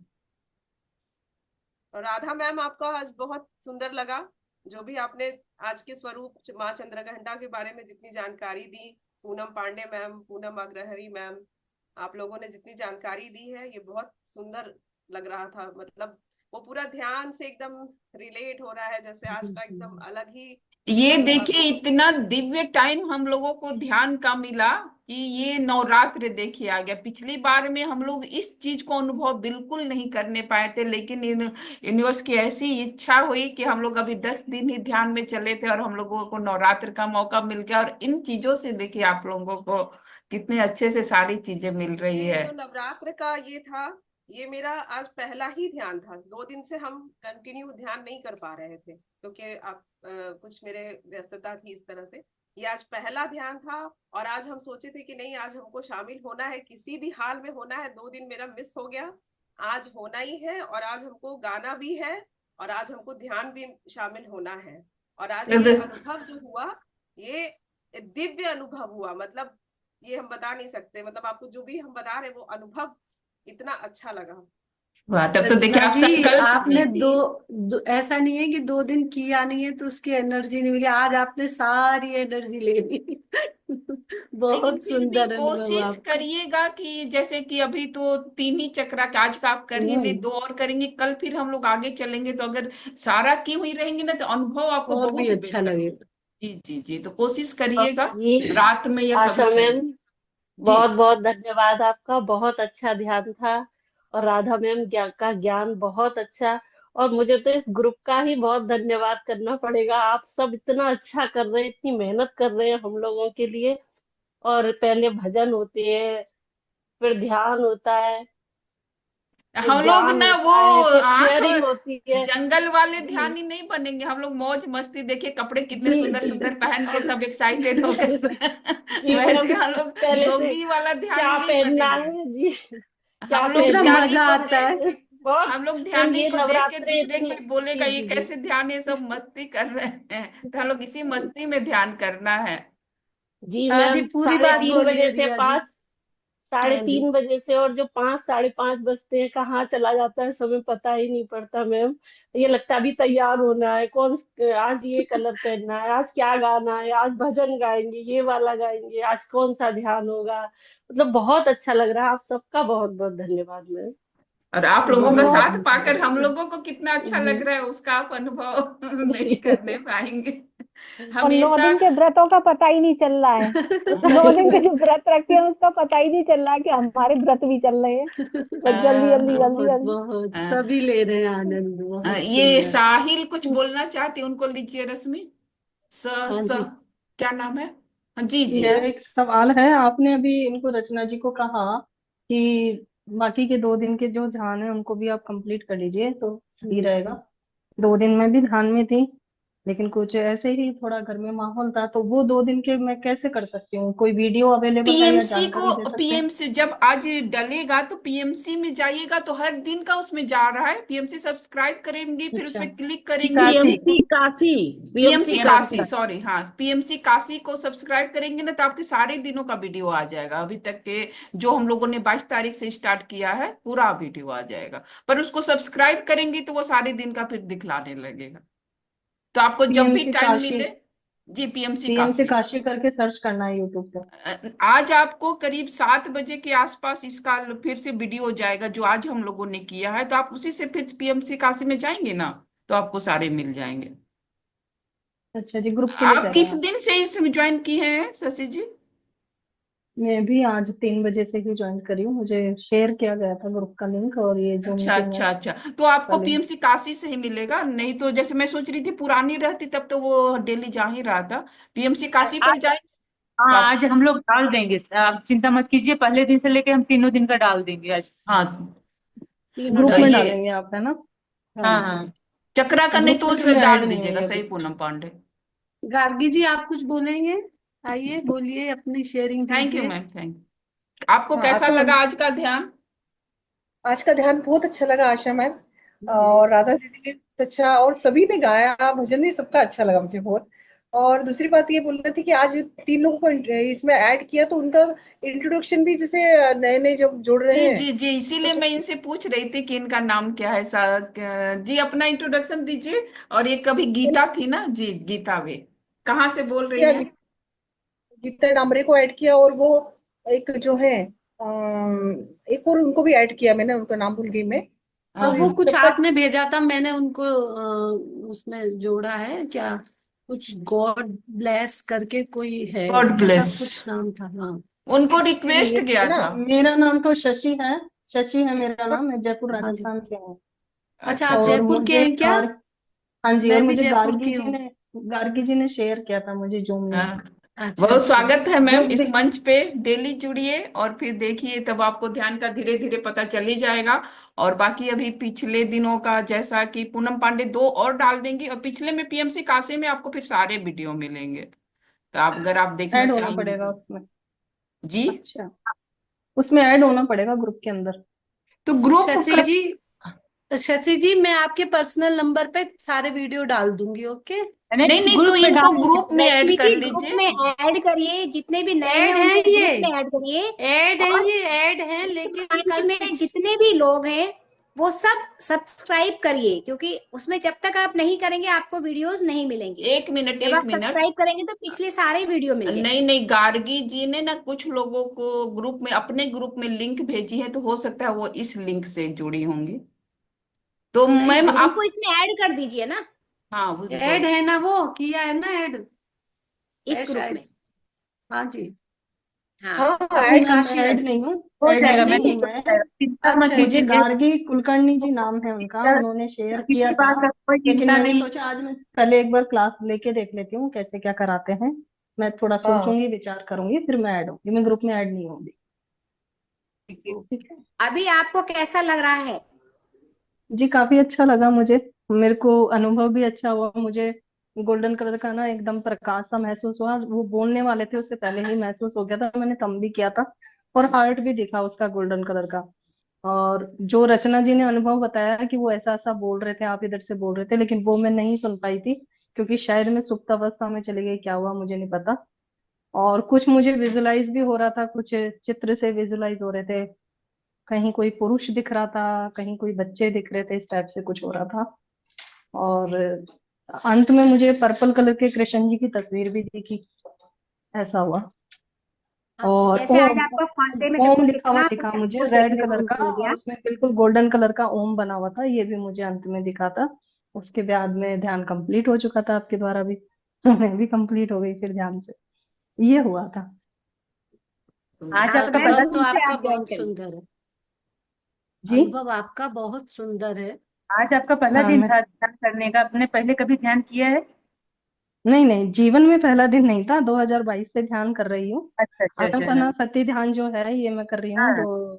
और राधा मैम, आपका आज बहुत सुंदर लगा, जो भी आपने आज के स्वरूप माँ चंद्रघंटा के बारे में जितनी जानकारी दी। पूनम पांडे मैम, पूनम अग्रहरी मैम, आप लोगों ने जितनी जानकारी दी है, ये बहुत सुंदर लग रहा था। मतलब वो पूरा ध्यान से एकदम रिलेट हो रहा है, जैसे आज का एकदम अलग ही ये अनुभव देखिए, है। इतना दिव्य टाइम हम लोगों को ध्यान का मिला कि ये नवरात्र देखिए आ गया। पिछली बार में हम लोग इस चीज को अनुभव बिल्कुल नहीं करने पाए थे, लेकिन यूनिवर्स की ऐसी इच्छा हुई कि हम लोग अभी 10 दिन ही ध्यान में चले थे और हम लोगों को नवरात्र का मौका मिल गया। और इन चीजों से देखिए आप लोगों को कितने अच्छे से सारी चीजें मिल रही ये है। जो नवरात्र का ये था, ये मेरा आज पहला ही ध्यान था। 2 दिन से हम कंटिन्यू ध्यान नहीं कर पा रहे थे, क्योंकि आप कुछ मेरे व्यस्तता थी इस तरह से। ये आज पहला ध्यान था, और आज हम सोचे थे कि नहीं, आज हमको शामिल होना है, किसी भी हाल में होना है। 2 दिन मेरा मिस हो गया, आज होना ही है। और आज हमको गाना भी है, और आज हमको ध्यान भी शामिल होना है। और आज ये अनुभव जो हुआ, ये दिव्य अनुभव हुआ। मतलब ये हम बता नहीं सकते। मतलब आपको जो भी हम बता रहे, वो अनुभव इतना अच्छा लगा। वाह, तब तो देखिए रचना आप जी, संकल्प आपने कीजिए। ऐसा नहीं है कि 2 दिन किया नहीं है तो उसकी एनर्जी नहीं मिली। आज आपने सारी एनर्जी ले ली। लेकिन बहुत फिर भी सुंदर अनुभव कोशिश आपका। करिएगा कि जैसे कि अभी तो 3 ही चक्रा का आज का आप कर ही ले, 2 और करेंगे, कल फिर हम लोग आगे चलेंगे। तो अगर सारा की हुई रहेंगे ना, तो अनुभव आपको और भी बहुत अच्छा बेहतर होगा। लगेगा। जी जी जी, तो कोशिश और करिएगा ये रात में या कभी आशा कभी। मैम, जी। बहुत बहुत धन्यवाद आपका, बहुत अच्छा ध्यान था। और राधा मैम का ज्ञान बहुत अच्छा। और मुझे तो इस ग्रुप का ही बहुत धन्यवाद करना पड़ेगा। आप सब इतना अच्छा कर रहे हैं, इतनी मेहनत कर रहे हैं हम लोगों के लिए। और पहले भजन होते हैं, फिर ध्यान होता है, फिर हम लोग ज्ञान ना वो होता है, फिर आंख शेयरिंग होती है। जंगल वाले जी ध्यानी नहीं बनेंगे हम लोग। मौज मस्ती देखिए, कपड़े कितने जी सुंदर सुंदर पहन के सब एक्साइटेड होकर जी मैम, वैसे हम लोग पहले से जोगी वाला ध्यानी क्या नहीं पहनना बनेंगे। है जी, क्या हम लोग कितना पहनना है ध्यानी मजा को आता देख है। सब। बहुत हम लोग मैम, ध्यानी ये को देख के नवरात्रे दूसरे इतनी, कोई बोलेगा जी ये जी जी कैसे ध्यान, ये सब मस्ती कर रहे हैं, तो हम लोग इसी मस्ती में ध्यान करना है। जी आदि मैम, पूरी साढ़े बात तीन बोलिए बजे से रिया जी। पाँच, साढ़े हाँ जी। तीन बजे से और जो 5 साढ़े 5 बजते हैं, कहाँ चला जाता है समय पता ही नहीं पड़ता मैम। ये लगता है अभी तैयार होना है, आज ये कलर पहनना है, आज क्या गाना है, आज भजन गाएंगे, ये वाला गाएंगे, आज कौन सा ध्यान होगा। मतलब बहुत अच्छा लग रहा है। आप सबका बहुत बहुत धन्यवाद मैम। और आप लोगों का बहुत साथ पाकर हम लोगों को कितना अच्छा जी लग रहा है, उसका आप अनुभव नहीं जी करने पाएंगे और 9 दिन हमेशा। के व्रतों का पता ही नहीं चल रहा है। 9 दिन के जो व्रत रखे हैं, उसका पता ही नहीं चल रहा है कि हमारे व्रत भी चल रहे हैं। बस जल्दी जल्दी जल्दी बहुत जल्दी। बहुत सभी ले रहे हैं आनंद, बहुत ये सुंदर। साहिल कुछ बोलना चाहते हैं, उनको लीजिए रश्मि। स हाँ स जी। क्या नाम है? हाँ जी जी। क्या? मेरा एक सवाल है। आपने अभी इनको, रचना जी को कहा कि बाकी के 2 दिन के जो ध्यान है उनको भी आप कंप्लीट कर लीजिए तो सही रहेगा। 2 दिन में भी ध्यान में थी, लेकिन कुछ ऐसे ही थोड़ा घर में माहौल था, तो वो 2 दिन के मैं कैसे कर सकती हूँ? कोई वीडियो अवेलेबल है या पीएमसी जानकारी दे को, सकते हैं? पीएमसी जब आज डलेगा तो पीएमसी में जाइएगा, तो हर दिन का उसमें जा रहा है। पीएमसी सब्सक्राइब करेंगे, फिर उस अच्छा। पर क्लिक करेंगे। PMC Kashi, PMC PMC Kashi, Kashi. Sorry, हाँ, पीएमसी काशी को सब्सक्राइब करेंगे ना, तो आपके सारे दिनों का वीडियो आ जाएगा। अभी तक के जो हम लोगों ने 22 तारीख से स्टार्ट किया है, पूरा वीडियो आ जाएगा। पर उसको सब्सक्राइब करेंगे तो वो सारे दिन का फिर दिखलाने लगेगा। तो आपको जब भी पीएमसी टाइम काशी, मिले। जी, पीएमसी पीएमसी काशी। काशी करके सर्च करना है यूट्यूब पे? आज आपको करीब 7 बजे के आसपास इसका फिर से वीडियो जाएगा, जो आज हम लोगों ने किया है। तो आप उसी से फिर पीएमसी काशी में जाएंगे ना, तो आपको सारे मिल जाएंगे। अच्छा जी, ग्रुप के लिए आप कह रहे हैं किस आप? दिन से इसमें ज्वाइन किए हैं शशि जी? मैं भी आज 3 बजे से ही ज्वाइन करी हूँ। मुझे शेयर किया गया था ग्रुप का लिंक, और ये जो अच्छा मीटिंग है अच्छा अच्छा, तो का आपको लिंक। पीएमसी काशी से ही मिलेगा। नहीं तो जैसे मैं सोच रही थी पुरानी रहती तब तो वो डेली जा ही रहा था। पीएमसी काशी पर आज जाए। हाँ, तो आज हम लोग डाल देंगे, आप चिंता मत कीजिए, पहले दिन से लेके हम तीनों दिन का डाल देंगे आज। हाँ तीनों ग्रुप में ये डालेंगे आप, है ना? हाँ हाँ जी। हाँ। चक्रा का नहीं ग्रुप तो में उसे मैं ऐड डाल नहीं दीजिएगा, हुई सही अभी। पूनम पांडे। गार्गी जी आप कुछ बोलेंगे? आइए बोलिए, अपनी शेयरिंग थैंक यू दीजिए। Ma'am, thank. आपको हाँ, कैसा आपका लगा आज का ध्यान? आज का ध्यान बहुत अच्छा लगा आशा मैम, हम्म, और राधा दीदी ने बहुत अच्छा, और सभी ने गाया भजन भी, सबका अच्छा लगा मुझे बहुत। और दूसरी बात ये बोल रही थी कि आज 3 लोगों को इसमें ऐड किया, तो उनका इंट्रोडक्शन भी जैसे नए नए जब जोड़ रहे जी हैं जी जी, इसीलिए तो मैं इनसे पूछ रही थी कि इनका नाम क्या है। जी अपना इंट्रोडक्शन दीजिए। और ये कभी गीता थी ना जी, गीता वे कहाँ से बोल रही क्या हैं? गीता डामरे को ऐड किया, और वो एक जो है एक और उनको भी ऐड किया मैंने, उनका नाम भूल गई मैं। अब तो वो इस कुछ सबका आपने भेजा था, मैंने उनको उसमें जोड़ा है क्या? कुछ गॉड ब्लेस करके कोई है, गॉड ऐसा ब्लेस। कुछ नाम था। हाँ उनको इसीलिए रिक्वेस्ट ये गया है ना। था। मेरा नाम तो शशि है। शशि है मेरा नाम, मैं जयपुर हाँ जी। राजस्थान से हूँ। अच्छा, अच्छा आप अच्छा। और जयपुर के मुझे हैं क्या? हाँ जी, और मैं भी मुझे जयपुर की हूँ। गार्गी जी ने शेयर किया था मुझे जूम लिंक। हाँ, अच्छा बहुत अच्छा। स्वागत है मैम ग्रुप इस भी। मंच पे। डेली जुड़िए और फिर देखिए, तब आपको ध्यान का धीरे धीरे पता चल ही जाएगा। और बाकी अभी पिछले दिनों का जैसा कि पूनम पांडे 2 और डाल देंगी, और पिछले में पीएमसी कासे में आपको फिर सारे वीडियो मिलेंगे, तो आप अगर आप देखना ऐड होना चाहेंगी पड़ेगा तो। उसमें? जी। अच्छा, उसमें ऐड होना पड़ेगा ग्रुप के अंदर। तो ग्रुप शशि का। जी, शशि जी मैं आपके पर्सनल नंबर पे सारे वीडियो डाल दूंगी। ओके। नहीं नहीं, तो ग्रुप में इनको डाल दीजिए। ग्रुप में रश्मि ऐड कर जी ग्रुप लीजिए। में ऐड करिए, जितने भी नए हैं ऐड है उनको ये, ग्रुप में ऐड करिए। ऐड है और ये, ऐड है, इस लेकिन मंच कल में कुछ। जितने भी लोग हैं वो सब सब्सक्राइब करिए, क्योंकि उसमें जब तक आप नहीं करेंगे आपको वीडियोस नहीं मिलेंगे। एक मिनट जब एक आप मिनट। सब्सक्राइब करेंगे तो पिछले सारे वीडियो मिल नहीं जाएंगे। नहीं, गार्गी जी ने ना कुछ लोगों को ग्रुप में, अपने ग्रुप में लिंक भेजी है, तो हो सकता है वो इस लिंक से जुड़ी होंगी। तो नहीं, मैम आप। उनको इसमें ऐड कर दीजिए ना। हाँ ऐड है ना, वो किया है ना ऐड, इस है ग्रुप शायद। में। हाँ जी। हाँ, हाँ हाँ, नहीं अपनी ऐड मैम, मैं काशी ऐड में। नहीं हूँ। हो ऐड जाएगा, नहीं मैं नहीं हूँ है? हो मैं। जाएगा, चिंता मत अच्छा मुझे अच्छा। कीजिए। गार्गी कुलकर्णी जी नाम है उनका, उन्होंने शेयर किया किसी था। बात का कोई लेकिन चिंता मैंने नहीं। सोचा आज मैं पहले एक बार क्लास लेके देख लेती हूँ कैसे क्या कराते हैं। मैं थोड़ा हाँ। सोचूंगी, विचार करूंगी, फिर मैं ऐड होंगी। मैं ग्रुप में ऐड नहीं होंगी। ठीक है अभी आपको कैसा लग रहा है? जी, काफी अच्छा लगा मुझे। मेरे को अनुभव भी अच्छा हुआ मुझे। गोल्डन कलर का ना एकदम प्रकाश सा महसूस हुआ। वो बोलने वाले थे उससे पहले ही महसूस हो गया था, मैंने थंब भी किया था। और हार्ट भी दिखा उसका गोल्डन कलर का। और जो रचना जी ने अनुभव बताया कि वो ऐसा ऐसा बोल रहे थे, आप इधर से बोल रहे थे, लेकिन वो मैं नहीं सुन पाई थी, क्योंकि शायद मैं सुप्त अवस्था में चली गई, क्या हुआ मुझे नहीं पता। और कुछ मुझे विजुलाइज भी हो रहा था, कुछ चित्र से विजुलाइज हो रहे थे। कहीं कोई पुरुष दिख रहा था, कहीं कोई बच्चे दिख रहे थे, इस टाइप से कुछ हो रहा था। और अंत में मुझे पर्पल कलर के कृष्ण जी की तस्वीर भी दिखी। ऐसा हुआ। हाँ, और जैसे आज ओम, आपको फांदे में देखो ओम लिखा हुआ कितना दिखा कुछ मुझे, आपको रेड देखने को कलर का, मिल और गया। उसमें बिल्कुल गोल्डन कलर का ओम बना हुआ था, ये भी मुझे अंत में दिखा था। उसके बाद में ध्यान कंप्लीट हो चुका था आपके द्वारा भी। मैं भी कंप्लीट हो गई फिर ध्यान से। ये हुआ था आज आपका मैम पहला अनुभव तो दिन फिर से आपका आप ज्वाइन बहुत करिए। सुंदर है। जी। अनुभव आपका बहुत सुंदर है। आज आपका पहला हाँ, दिन मैं था ध्यान करने का, आपने पहले कभी ध्यान किया है? नहीं नहीं, जीवन में पहला दिन नहीं था, 2022 से ध्यान कर रही हूँ। अच्छा अच्छा अच्छा। आनापाना सती ध्यान जो है ये मैं कर रही हूँ हाँ।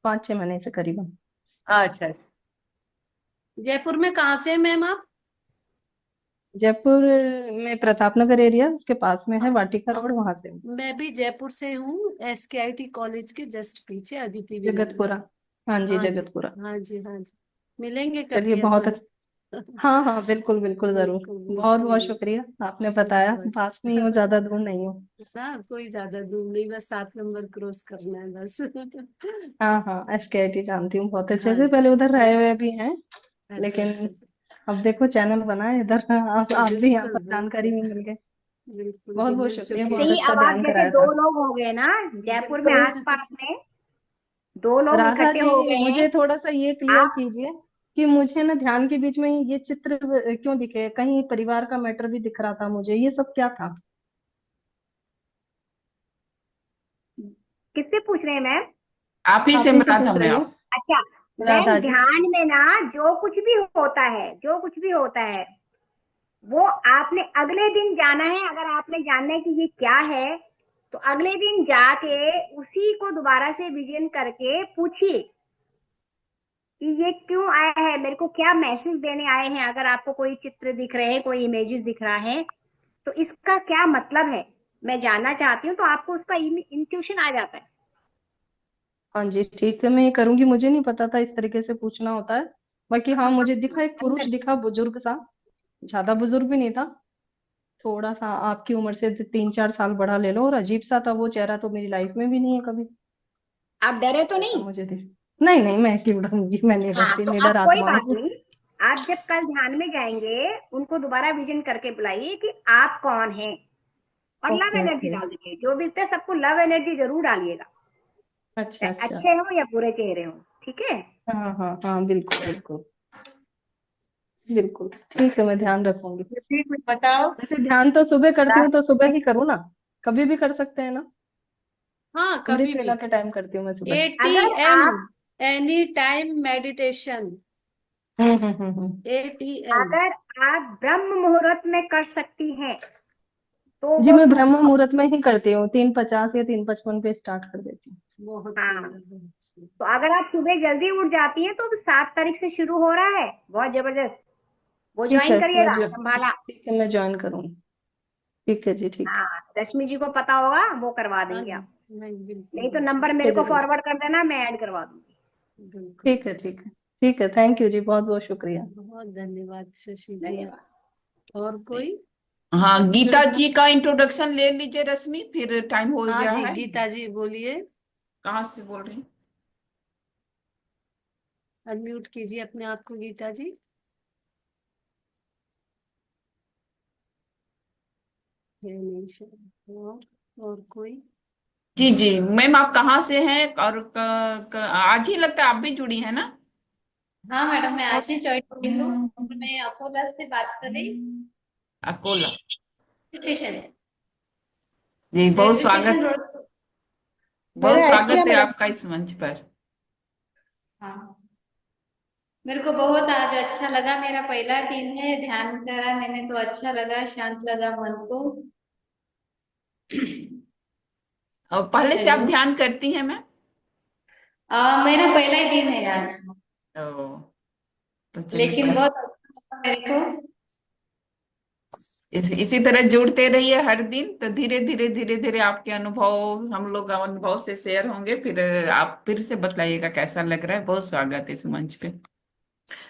5-6 महीने से करीबन। अच्छा अच्छा। जयपुर में कहाँ से हैं मैम आप? जयपुर में प्रताप नगर एरिया, उसके पास में है वाटिका रोड, वहां से हूँ। मैं भी जयपुर से हूँ, SKIT कॉलेज के जस्ट पीछे, अदिति विला में। जगतपुरा। हाँ जी, हाँ जी, जगतपुरा। हाँ जी, हाँ जी। मिलेंगे चलिए, कभी बहुत अपन। अच्छा। हाँ हाँ, बिल्कुल बिल्कुल, जरूर। बिल्कुल बहुत बिल्कुल बहुत शुक्रिया, आपने बताया। बिल्कुल। पास में ही हो, ज्यादा दूर नहीं हो। ना कोई ज्यादा दूर नहीं, बस 7 नंबर क्रॉस करना है बस। हाँ हाँ, SKIT जानती हूँ बहुत अच्छे हाँ से, जी। पहले उधर रहे हुए भी हैं। अच्छा लेकिन अच्छा अच्छा। अब देखो चैनल बना है इधर, आप भी यहाँ बिल्कुल पर जानकारी बिल्कुल भी मिल गई। बिल्कुल बहुत जी, बहुत मिल शुक्रिया, ऐसे चुकी बहुत ही है। अच्छा अब आप ध्यान जैसे कराया 2 था। लोग हो गए ना, जयपुर में बिल्कुल। आसपास में 2 लोग राधा इकट्ठे जी, हो गए हैं। मुझे थोड़ा सा ये क्लियर आप कीजिए कि मुझे ना ध्यान के बीच में ये चित्र क्यों दिखे, कहीं परिवार का मैटर भी दिख रहा था मुझे, ये सब क्या था? किससे पूछ रहे हैं मैम? आप ही आप से ही से मिला था पूछ मैं रही हूँ। आपसे। अच्छा मैम, राधा जी। ध्यान में ना जो कुछ भी होता है, जो कुछ भी होता है वो आपने अगले दिन जाना है। अगर आपने जानना है कि ये क्या है तो अगले दिन जाके उसी को दोबारा से विजन करके पूछिए कि ये क्यों आया है, मेरे को क्या मैसेज देने आए हैं। अगर आपको कोई चित्र दिख रहे हैं, कोई इमेजेस दिख रहा है, तो इसका क्या मतलब है, मैं जानना चाहती हूँ। तो आपको उसका इंट्यूशन आ जाता है। हाँ जी ठीक है, मैं ये करूंगी। मुझे नहीं पता था इस तरीके से पूछना होता है। बाकी हाँ, मुझे दिखा, एक पुरुष दिखा, बुजुर्ग सा, ज्यादा बुजुर्ग भी नहीं था, थोड़ा सा आपकी उम्र से 3-4 साल बड़ा ले लो, और अजीब सा था वो चेहरा, तो मेरी लाइफ में भी नहीं है कभी। आप डरे तो ऐसा नहीं? मुझे दिख, नहीं नहीं, मैं क्यों डरूंगी, मैं नहीं हाँ, डरती, तो निडर अब कोई आत्मा बात हूँ। नहीं। आप जब कल ध्यान में जाएंगे, उनको दोबारा विजन करके बुलाइए कि आप कौन हैं, और लव ओके एनर्जी ओके। डाल दीजिए। जो भी दिखते सबको लव एनर्जी जरूर डालिएगा, अच्छा चाहे अच्छा। अच्छे हो या बुरे चेहरे हो। ठीक है? हाँ हाँ हाँ, बिल्कुल बिल्कुल बिल्कुल, ठीक है, मैं ध्यान रखूंगी। रिपीट में बताओ। वैसे ध्यान तो सुबह करती हूँ, तो सुबह ही करूँ ना? कभी भी कर सकते हैं ना? हाँ, अमृत कभी भी। वेला के टाइम करती हूँ मैं सुबह। 8 AM, any time meditation. Hmm. 8 AM। अगर आप ब्रह्म मुहूर्त में कर सकती हैं तो जी, वो मैं ब्रह्म बहुत मुहूर्त में ही करती हूँ, 3:50 या 3:55 पे स्टार्ट कर देती हूँ। बहुत हाँ। सुंदर, बहुत सुंदर। तो अगर आप सुबह जल्दी उठ जाती हैं तो 7 तारीख से शुरू हो रहा है, बहुत जबरदस्त। वो ठीक ज्वाइन है, मैं करिएगा, जो संभाला। ठीक है, मैं ज्वाइन करूंगी। ठीक है जी, ठीक है। हाँ, रश्मि जी को पता होगा, वो करवा हाँ देंगे जी, आप। नहीं बिल्कुल नहीं तो बिल्कुल नंबर ठीक है मेरे को जरूर। फॉरवर्ड कर देना, मैं ऐड करवा दूंगी। बिल्कुल। ठीक है ठीक है ठीक है, थैंक यू जी, बहुत बहुत शुक्रिया। बहुत धन्यवाद शशि जी। धन्यवाद। और कोई? हाँ, गीता जी का इंट्रोडक्शन ले लीजिए रश्मि, फिर टाइम हो हाँ गया जी, है। गीता जी बोलिए। कहाँ से बोल रही हैं? अनम्यूट कीजिए अपने आप को गीता जी। है नहीं शायद। और कोई? जी जी मैम, आप कहाँ से हैं? और आज ही लगता है आप भी जुड़ी हैं ना? हाँ मैडम, मैं आज ही ज्वाइन हुई हूँ। मैं अकोला से बात कर रही, अकोला। स्टेशन, जी, बहुत रेलवे स्टेशन स्वागत, रोड। बहुत मैंने ऐड किया स्वागत है मैडम। आपका इस मंच पर। हाँ, मेरे को बहुत आज अच्छा लगा। मेरा पहला दिन है, ध्यान करा मैंने तो अच्छा लगा, शांत लगा मन को। और पहले से आप हेलो। ध्यान करती हैं मैम? मेरा पहला ही दिन है आज, ओ, तो चलिए लेकिन बहुत अच्छा लगा मेरे को। इसी तरह जुड़ते रहिए हर दिन, तो धीरे धीरे धीरे धीरे आपके अनुभव हम लोग अनुभव से शेयर होंगे। फिर आप फिर से बताइएगा कैसा लग रहा है। बहुत स्वागत है इस मंच पे।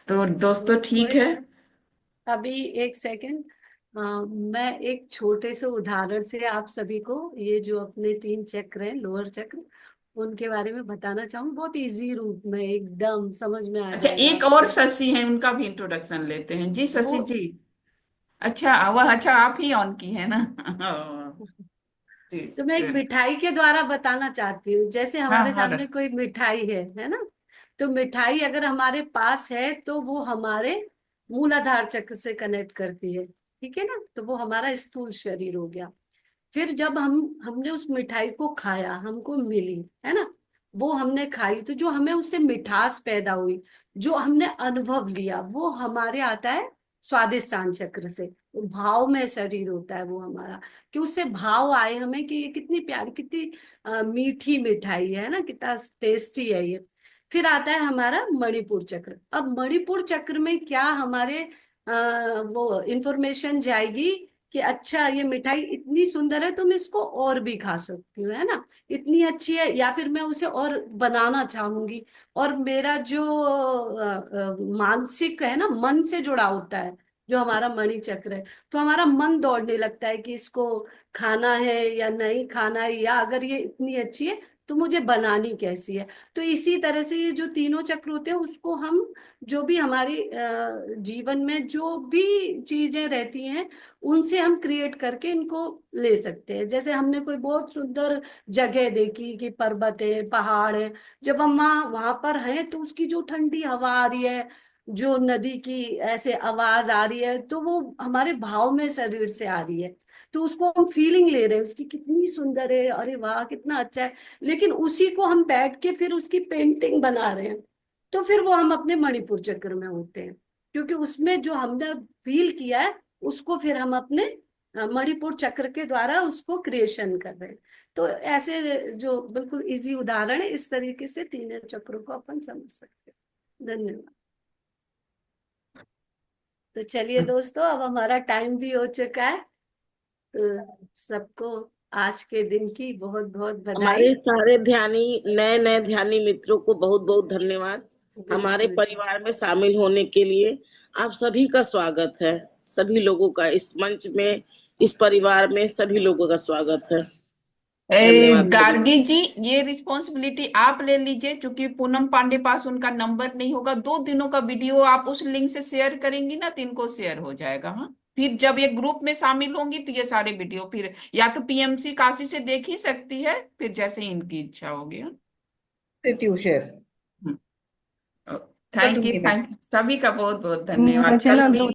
तो दोस्तों और ठीक कोई? है। अभी एक सेकंड। मैं एक छोटे से उदाहरण से आप सभी को ये जो अपने 3 चक्र हैं, लोअर चक्र, उनके बारे में बताना चाहूँ। बहुत इजी रूप में, एकदम समझ में आ अच्छा, जाएगा एक और आपको। शशि है, उनका भी इंट्रोडक्शन लेते हैं। जी वो शशि जी। अच्छा, वह अच्छा आप ही ऑन की है ना? जी। तो मैं एक good। मिठाई के द्वारा बताना चाहती हूँ। जैसे हाँ हमारे हाँ सामने कोई मिठाई है ना? तो मिठाई अगर हमारे पास है तो वो हमारे मूलाधार चक्र से कनेक्ट करती है। ठीक है ना? तो वो हमारा स्थूल शरीर हो गया। फिर जब हमने उस मिठाई को खाया, हमको मिली, है ना? वो हमने खाई तो जो हमें उससे मिठास पैदा हुई, जो हमने अनुभव लिया, वो हमारे आता है स्वादिष्टान चक्र से। वो भाव में शरीर होता है वो हमारा, कि उससे भाव आए हमें कि ये कितनी प्यारी, कितनी मीठी मिठाई है ना, कितना टेस्टी है ये। फिर आता है हमारा मणिपुर चक्र। अब मणिपुर चक्र में क्या हमारे वो इंफॉर्मेशन जाएगी कि अच्छा ये मिठाई इतनी सुंदर है तो मैं इसको और भी खा सकती हूँ, है ना? इतनी अच्छी है, या फिर मैं उसे और बनाना चाहूंगी। और मेरा जो मानसिक है ना, मन से जुड़ा होता है, जो हमारा मणि चक्र है, तो हमारा मन दौड़ने लगता है कि इसको खाना है या नहीं खाना है, या अगर ये इतनी अच्छी है तो मुझे बनानी कैसी है। तो इसी तरह से ये जो तीनों चक्र होते हैं, उसको हम जो भी हमारी जीवन में जो भी चीजें रहती हैं, उनसे हम क्रिएट करके इनको ले सकते हैं। जैसे हमने कोई बहुत सुंदर जगह देखी कि पर्वत है, पहाड़ है, जब हम वहां वहां पर हैं तो उसकी जो ठंडी हवा आ रही है, जो नदी की ऐसे आवाज आ रही है, तो वो हमारे भाव में शरीर से आ रही है। तो उसको हम फीलिंग ले रहे हैं उसकी, कितनी सुंदर है, अरे वाह कितना अच्छा है। लेकिन उसी को हम बैठ के फिर उसकी पेंटिंग बना रहे हैं, तो फिर वो हम अपने मणिपुर चक्र में होते हैं। क्योंकि उसमें जो हमने फील किया है, उसको फिर हम अपने मणिपुर चक्र के द्वारा उसको क्रिएशन कर रहे हैं। तो ऐसे जो बिल्कुल इजी उदाहरण है, इस तरीके से तीनों चक्रों को अपन समझ सकते हैं। धन्यवाद। तो चलिए दोस्तों, अब हमारा टाइम भी हो चुका है। तो सबको आज के दिन की बहुत बहुत बधाई। हमारे सारे ध्यानी, नए नए ध्यानी मित्रों को बहुत बहुत धन्यवाद हमारे परिवार में शामिल होने के लिए। आप सभी का स्वागत है, सभी लोगों का इस मंच में, इस परिवार में सभी लोगों का स्वागत है। धन्यवाद सभी। गार्गी जी, ये रिस्पॉन्सिबिलिटी आप ले लीजिए, क्योंकि पूनम पांडे पास उनका नंबर नहीं होगा। 2 दिनों का वीडियो आप उस लिंक से शेयर करेंगी ना, तो इनको शेयर हो जाएगा। हाँ, फिर जब ये ग्रुप में शामिल होंगी तो ये सारे वीडियो फिर या तो पीएमसी काशी से देख ही सकती है, फिर जैसे इनकी इच्छा होगी। शेयर थैंक यू, सभी का बहुत बहुत धन्यवाद। मुझे कल ना भी